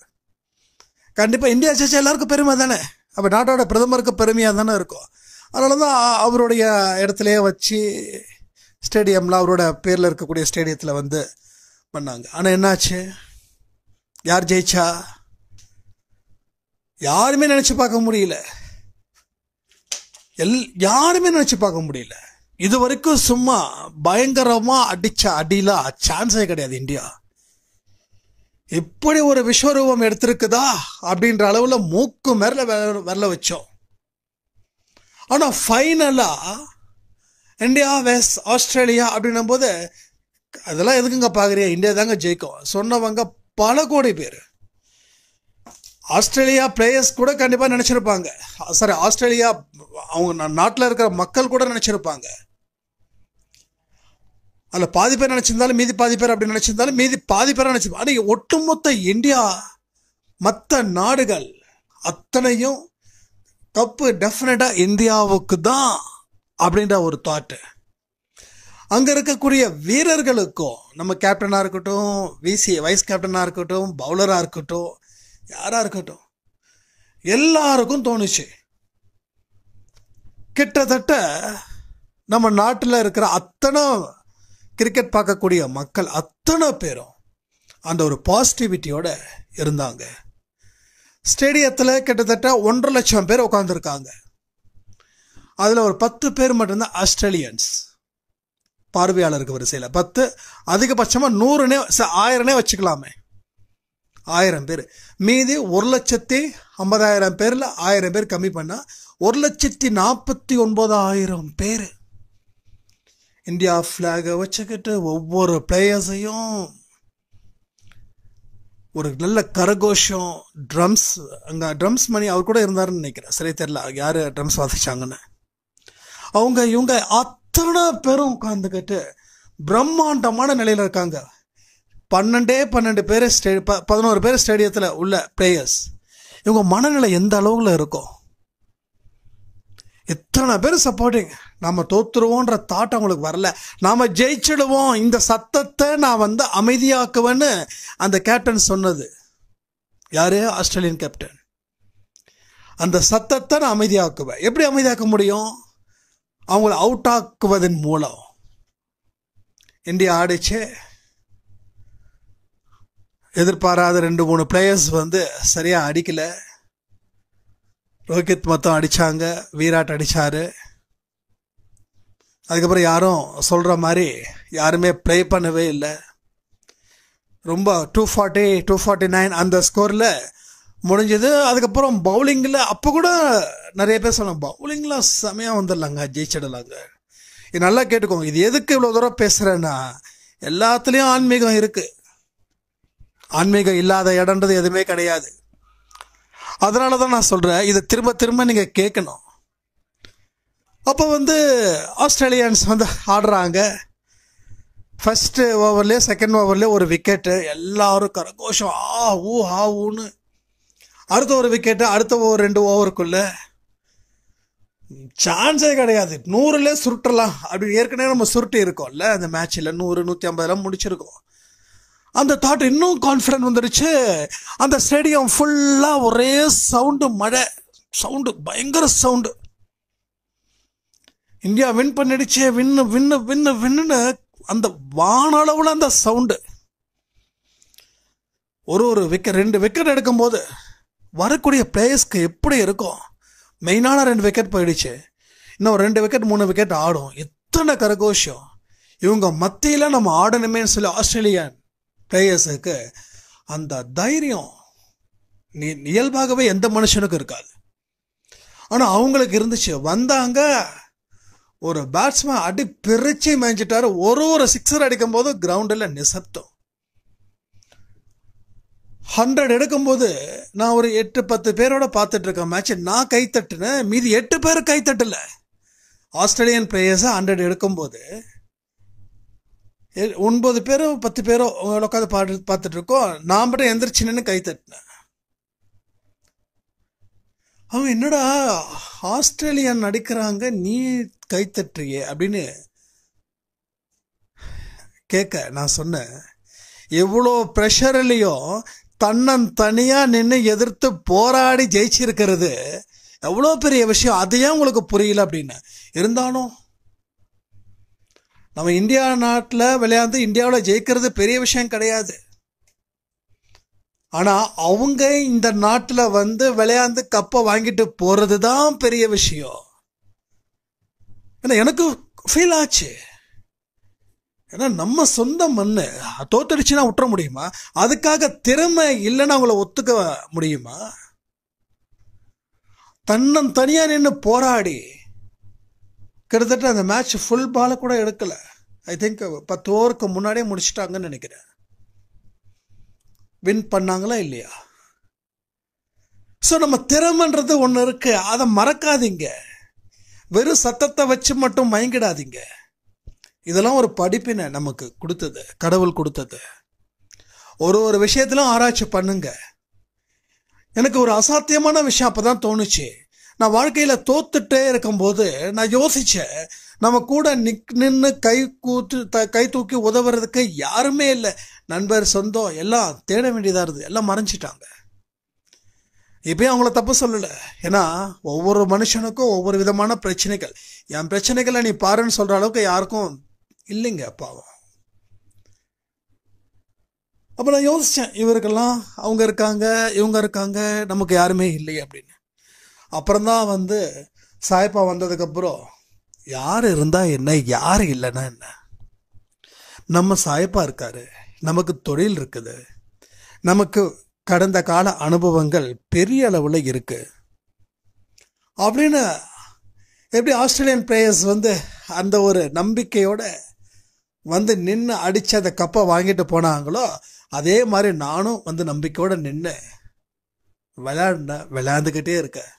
கண்டிப்பாக இந்தியா ஜெயிச்சா எல்லாருக்கும் பெருமை தானே. அப்போ நாட்டோட பிரதமருக்கு பெருமையாக தானே இருக்கும். அதனால தான் அவருடைய இடத்துலையே வச்சு ஸ்டேடியமில் அவரோட பேரில் இருக்கக்கூடிய ஸ்டேடியத்தில் வந்து பண்ணாங்க. ஆனால் என்னாச்சு? யார் ஜெயிச்சா? யாருமே நினச்சி பார்க்க முடியல. யாருமே நினச்சி பார்க்க முடியல. இது வரைக்கும் சும்மா பயங்கரமா அடிச்ச அடியில சான்ஸே கிடையாது இந்தியா. இப்படி ஒரு விஸ்வரூபம் எடுத்திருக்குதா அப்படின்ற அளவுல மூக்கு மேல வரல வச்சோம். ஆனா ஃபைனலா இந்தியா வெஸ் ஆஸ்திரேலியா அப்படின்னும் போது அதெல்லாம் எதுக்குங்க பாக்குறியா, இந்தியா தாங்க ஜெயிக்கும் சொன்னவங்க பல கோடி பேர். ஆஸ்திரேலியா பிளேயர்ஸ் கூட கண்டிப்பா நினைச்சிருப்பாங்க. சாரி, ஆஸ்திரேலியா அவங்க நாட்டில் இருக்கிற மக்கள் கூட நினைச்சிருப்பாங்க. அதில் பாதி பேர் நினைச்சிருந்தாலும் மீதி பாதி பேர் அப்படி நினைச்சிருந்தாலும் மீதி பாதி பேர் நினைச்சிருப்பாங்க. ஆனால் ஒட்டுமொத்த இந்தியா மற்ற நாடுகள் அத்தனையும் கப்பு டெஃபினட்டா இந்தியாவுக்கு தான் அப்படின்ற ஒரு தாட்டு. அங்க இருக்கக்கூடிய வீரர்களுக்கும், நம்ம கேப்டனா இருக்கட்டும், வைஸ் கேப்டனா இருக்கட்டும், பவுலரா இருக்கட்டும், யாரா இருக்கட்டும், எல்லாருக்கும் தோணுச்சு. கிட்டத்தட்ட நம்ம நாட்டில் இருக்கிற அத்தனை கிரிக்கெட் பார்க்கக்கூடிய மக்கள் அத்தனை பேரும் அந்த ஒரு பாசிட்டிவிட்டியோட இருந்தாங்க. ஸ்டேடியத்தில் கிட்டத்தட்ட 1.5 லட்சம் பேர் உட்காந்துருக்காங்க. அதில் ஒரு 10 பேர் மட்டும்தான் ஆஸ்திரேலியன்ஸ் பார்வையாளருக்கு வரிசையில். 10, அதிகபட்சமாக 100 1000 வச்சுக்கலாமே, 1000 பேர். மீதி 1,50,000 பேரில் 1000 பேர் கம்மி பண்ணா 1,49,000 பேர் இந்தியா ஃபிளாகை வச்சுக்கிட்டு ஒவ்வொரு பிளேயர்ஸையும் ஒரு நல்ல கரகோஷம், ட்ரம்ஸ், அங்கே ட்ரம்ஸ் மணி அவர் கூட இருந்தாருன்னு நினைக்கிறேன், சரி தெரியல யார் ட்ரம்ஸ் வாசிச்சாங்கன்னு. அவங்க இவங்க அத்தனை பேரும் உட்காந்துக்கிட்டு பிரம்மாண்டமான நிலையில் இருக்காங்க. 12 பேர் 11 பேர் ஸ்டேடியத்தில் உள்ள பிளேயர்ஸ். இவங்க மனநிலை எந்த அளவுல இருக்கும்? எத்தனை பேர் சப்போர்ட்டிங். நாம தோத்துருவோன்ற தாட் அவங்களுக்கு வரல, நாம ஜெயிச்சிடுவோம், இந்த சத்தத்தை நான் வந்து அமைதியாக்குவேன்னு அந்த கேப்டன் சொன்னது. யாரு? Australian captain. அந்த சத்தத்தை நான் அமைதியாக்குவேன். எப்படி அமைதியாக்க முடியும்? அவங்கள அவுட் ஆக்குவதன் மூலம். இந்தியா ஆடிச்சு, எதிர்பாராத 2-3 பிளேயர்ஸ் வந்து சரியா அடிக்கல. ரோஹித் மொத்தம் அடிச்சாங்க, விராட் அடிச்சாரு. அதுக்கப்புறம் யாரும் சொல்ற மாதிரி யாருமே ப்ளே பண்ணவே இல்லை. ரொம்ப 240, 249 அந்த ஸ்கோர்ல முடிஞ்சது. அதுக்கப்புறம் பவுலிங்கில் அப்போ கூட நிறைய பேர் சொன்னாங்க, பவுலிங்கில் செமையாக வந்துடலாங்க, ஜெயிச்சிடலாங்க. இது நல்லா கேட்டுக்கோங்க. இது எதுக்கு இவ்வளோ தூரம் பேசுகிறேன்னா, எல்லாத்துலேயும் ஆன்மீகம் இருக்கு. ஆன்மீகம் இல்லாத இடன்றது எதுவுமே கிடையாது. அதனால தான் நான் சொல்கிறேன், இதை திரும்ப திரும்ப நீங்கள் கேட்கணும். அப்போ வந்து ஆஸ்திரேலியன்ஸ் வந்து ஆடுறாங்க. ஃபர்ஸ்ட் ஓவர்லேயே செகண்ட் ஓவர்லேயே ஒரு விக்கெட்டு, எல்லாரும் கரகோஷம் ஆ ஊன்னு. அடுத்த ஒரு விக்கெட்டு, அடுத்த 2 ஓவருக்குள்ள சான்ஸே கிடையாது, 100லே சுருட்டலாம் அப்படி ஏற்கனவே நம்ம சுருட்டி இருக்கோம்ல அந்த மேட்ச்சில் 100 150 முடிச்சிருக்கோம். அந்த தாட் இன்னும் கான்ஃபிடென்ட் வந்துடுச்சு. அந்த ஸ்டேடியம் ஃபுல்லாக ஒரே சவுண்டு, மழை சவுண்டு, பயங்கர சவுண்டு. இந்தியா வின் பண்ணிடுச்சு, வின்னு வின்னு வின்னு வின்னு அந்த வானளவில் அந்த சவுண்டு. ஒரு விக்கெட் 2 விக்கெட் எடுக்கும்போது வரக்கூடிய பிளேயர்ஸ்க்கு எப்படி இருக்கும்? மெயினான 2 விக்கெட் போயிடுச்சு, இன்னும் 2 விக்கெட் 3 விக்கெட் ஆடும். எத்தனை கரகோஷம்! இவங்க மத்தியில் நம்ம ஆடணுமேன்னு சொல்லி ஆஸ்திரேலியன் பிளேயர்ஸுக்கு அந்த தைரியம் இயல்பாகவே எந்த மனுஷனுக்கும் இருக்காது. ஆனால் அவங்களுக்கு இருந்துச்சு. வந்தாங்க, ஒரு பேட்ஸ்மேன் அடி பிரிச்சு மேய்ஞ்சிட்டாரு. ஒரு சிக்ஸர் அடிக்கும் போது கிரவுண்டில் நிசப்தம். 100 எடுக்கும்போது நான் ஒரு 8-10 பேரோட பார்த்துட்டு இருக்கேன் மேட்ச். நான் கை தட்டுனேன், மீதி 8 பேர் கை தட்டல. ஆஸ்திரேலியன் பிளேயர்ஸை 100 எடுக்கும்போது 9 பேரோ 10 பேரோ உட்காந்து பார்த்துட்டு இருக்கோம். நான் மட்டும் எந்திரிச்சின்னு கை தட்டினேன். அவங்க என்னடா ஆஸ்திரேலியன் அடிக்கிறாங்க நீ கை தட்டுறியே அப்படின்னு கேட்க, நான் சொன்னேன், எவ்வளோ ப்ரெஷர்லையும் தனியாக நின்று எதிர்த்து போராடி ஜெயிச்சிருக்கிறது எவ்வளோ பெரிய விஷயம், அதையே உங்களுக்கு புரியல அப்படின்னு. இருந்தாலும் நம்ம இந்தியா நாட்டில் விளையாண்டு இந்தியாவில் ஜெயிக்கிறது பெரிய விஷயம் கிடையாது. ஆனால் அவங்க இந்த நாட்டில் வந்து விளையாண்டு கப்பை வாங்கிட்டு போகிறது தான் பெரிய விஷயம். ஏன்னா எனக்கு ஃபீல் ஆச்சு. ஏன்னா நம்ம சொந்த மண்ணு தோத்தடிச்சுன்னா விட்டுற முடியுமா? அதுக்காக திறமை இல்லைன்னா அவங்கள ஒத்துக்க முடியுமா? தனியாக நின்று போராடி கிட்டத்தட்ட அந்த மேட்ச் ஃபுல் பாலை கூட எடுக்கல. ஐ திங்க் 10 ஓவருக்கு முன்னாடியே முடிச்சிட்டாங்கன்னு நினைக்கிறேன். வின் பண்ணாங்களா இல்லையா? ஸோ நம்ம திறமைன்றது ஒன்று இருக்கு, அதை மறக்காதீங்க. வெறும் சத்தத்தை வச்சு மட்டும் மயங்கிடாதீங்க. இதெல்லாம் ஒரு படிப்பினை நமக்கு கொடுத்தது, கடவுள் கொடுத்தது. ஒரு விஷயத்திலும் ஆராய்ச்சி பண்ணுங்க. எனக்கு ஒரு அசாத்தியமான விஷயம் அப்போதான் தோணுச்சு. நான் வாழ்க்கையில் தோத்துட்டே இருக்கும்போது நான் யோசித்தேன், நம்ம கூட நின்று கை தூக்கி உதவுறதுக்கு யாருமே இல்லை. நண்பர், சொந்தம் எல்லாம் தேட வேண்டியதாக இருக்குது, எல்லாம் மறைஞ்சிட்டாங்க. இப்பயும் அவங்கள தப்பு சொல்லலை, ஏன்னா ஒவ்வொரு மனுஷனுக்கும் ஒவ்வொரு விதமான பிரச்சனைகள். என் பிரச்சனைகளை நீ பாருன்னு சொல்கிற அளவுக்கு யாருக்கும் இல்லைங்க பாவம். அப்போ நான் யோசித்தேன், இவருக்கெல்லாம் அவங்க இருக்காங்க, இவங்க இருக்காங்க, நமக்கு யாருமே இல்லையே அப்படின்னு. அப்புறம்தான் வந்து சாய்ப்பா வந்ததுக்கப்புறம் யார் இருந்தால் என்ன, யார் இல்லைன்னா என்ன, நம்ம சாய்ப்பா இருக்காரு, நமக்கு தொழில் இருக்குது, நமக்கு கடந்த கால அனுபவங்கள் பெரிய அளவில் இருக்கு அப்படின்னு எப்படி ஆஸ்திரேலியன் பிளேயர்ஸ் வந்து அந்த ஒரு நம்பிக்கையோட வந்து நின்று அடித்து அந்த கப்பை வாங்கிட்டு போனாங்களோ, அதே மாதிரி நானும் வந்து நம்பிக்கையோடு நின்று விளையாண்டுக்கிட்டே இருக்கேன்.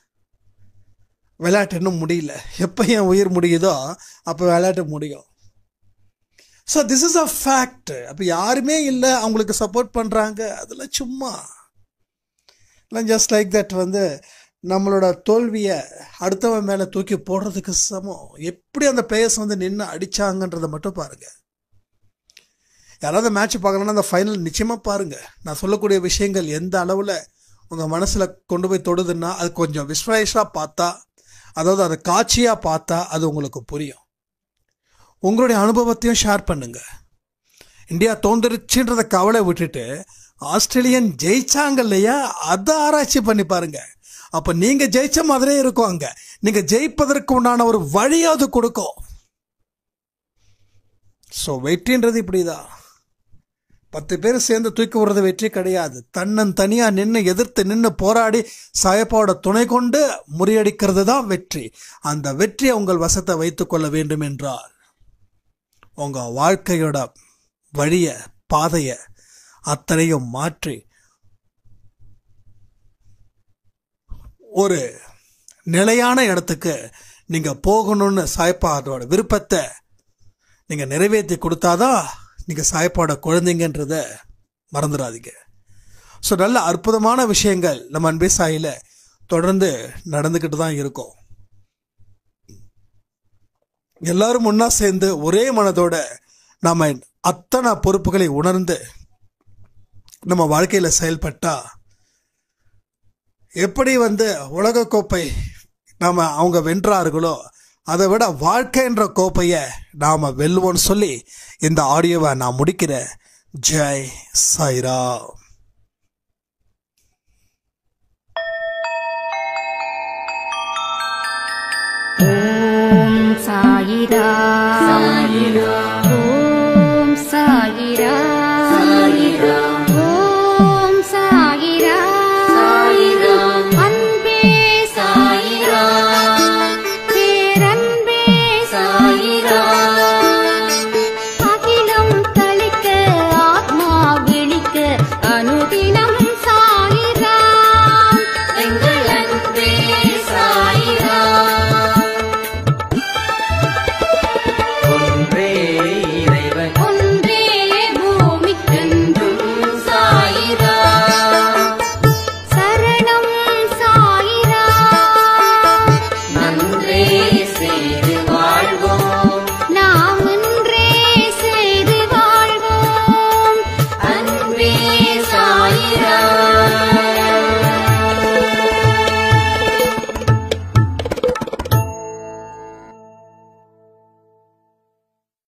விளையாட்டு இன்னும் முடியல. எப்போ என் உயிர் முடியுதோ அப்போ விளையாட்டு முடியும். So this is a fact. அப்போ யாருமே இல்லை, அவங்களுக்கு சப்போர்ட் பண்ணுறாங்க, அதெல்லாம் சும்மா இல்லை. ஜஸ்ட் லைக் தட் வந்து நம்மளோட தோல்வியை அடுத்தவன் மேலே தூக்கி போடுறதுக்கு சமம். எப்படி அந்த பிளேயர்ஸ் வந்து நின்று அடித்தாங்கன்றதை மட்டும் பாருங்கள். யாராவது மேட்ச் பார்க்கலன்னா அந்த ஃபைனல் நிச்சயமாக பாருங்கள். நான் சொல்லக்கூடிய விஷயங்கள் எந்த அளவில் உங்கள் மனசில் கொண்டு போய் தொடுதுன்னா அது கொஞ்சம் விஸ்வலைஸாக பார்த்தா, அதாவது அதை காட்சியாக பார்த்தா அது உங்களுக்கு புரியும். உங்களுடைய அனுபவத்தையும் ஷேர் பண்ணுங்கள். இந்தியா தோன்றுச்சுன்றதை கவலை விட்டுட்டு ஆஸ்திரேலியன் ஜெயிச்சாங்க இல்லையா, அதை ஆராய்ச்சி பண்ணி பாருங்க. அப்போ நீங்கள் ஜெயிச்ச மாதிரியே இருக்கும். அங்கே நீங்கள் ஜெயிப்பதற்கு உண்டான ஒரு வழியாவது கொடுக்கும். ஸோ வெற்றின்றது இப்படிதான். 10 பேர் சேர்ந்து தூக்கி விடுறது வெற்றி கிடையாது. தனியாக நின்று எதிர்த்து நின்று போராடி சாயப்பாவோட துணை கொண்டு முறியடிக்கிறது தான் வெற்றி. அந்த வெற்றியை உங்கள் வசத்தை வைத்துக்கொள்ள வேண்டும் என்றால் உங்கள் வாழ்க்கையோட வழியை, பாதையை அத்தனையும் மாற்றி ஒரு நிலையான இடத்துக்கு நீங்கள் போகணும்னு சாயப்பாவோட விருப்பத்தை நீங்கள் நிறைவேற்றி கொடுத்தாதான் நீங்கள் சாயப்பாவோட குழந்தைங்கன்றத மறந்துடாதீங்க. ஸோ நல்ல அற்புதமான விஷயங்கள் நம்ம அன்பே சாயில தொடர்ந்து நடந்துக்கிட்டு தான் இருக்கும். எல்லாரும் ஒன்றா சேர்ந்து ஒரே மனதோட நாம் அத்தனை பொறுப்புகளை உணர்ந்து நம்ம வாழ்க்கையில் செயல்பட்டா எப்படி உலகக்கோப்பை நாம் அவங்க வென்றார்களோ அதை விட வாழ்க்கைன்ற கோப்பையை நாம் வெல்லுவோன்னு சொல்லி இந்த ஆடியோவை நான் முடிக்கிறேன். ஜெய் சாய்ராம். ஓம் சாயிரா சாயிரா ஓம் சாயிரா சாயிரா ஓம் சாயிரா சாயிரா அன்பே சாயிரா பேரன்பே சாயிரா அகிலம் தளிக்க ஆத்மா விழிக்க அனுதினம் சாயிரா எங்கள் அன்பே சாயிரா ஒன்றே இறைவன் ஒன்றே பூமிக்கென்றும் சாயிரா சரணம் சாயிரா நன்றே செய்து வாழ்வோம்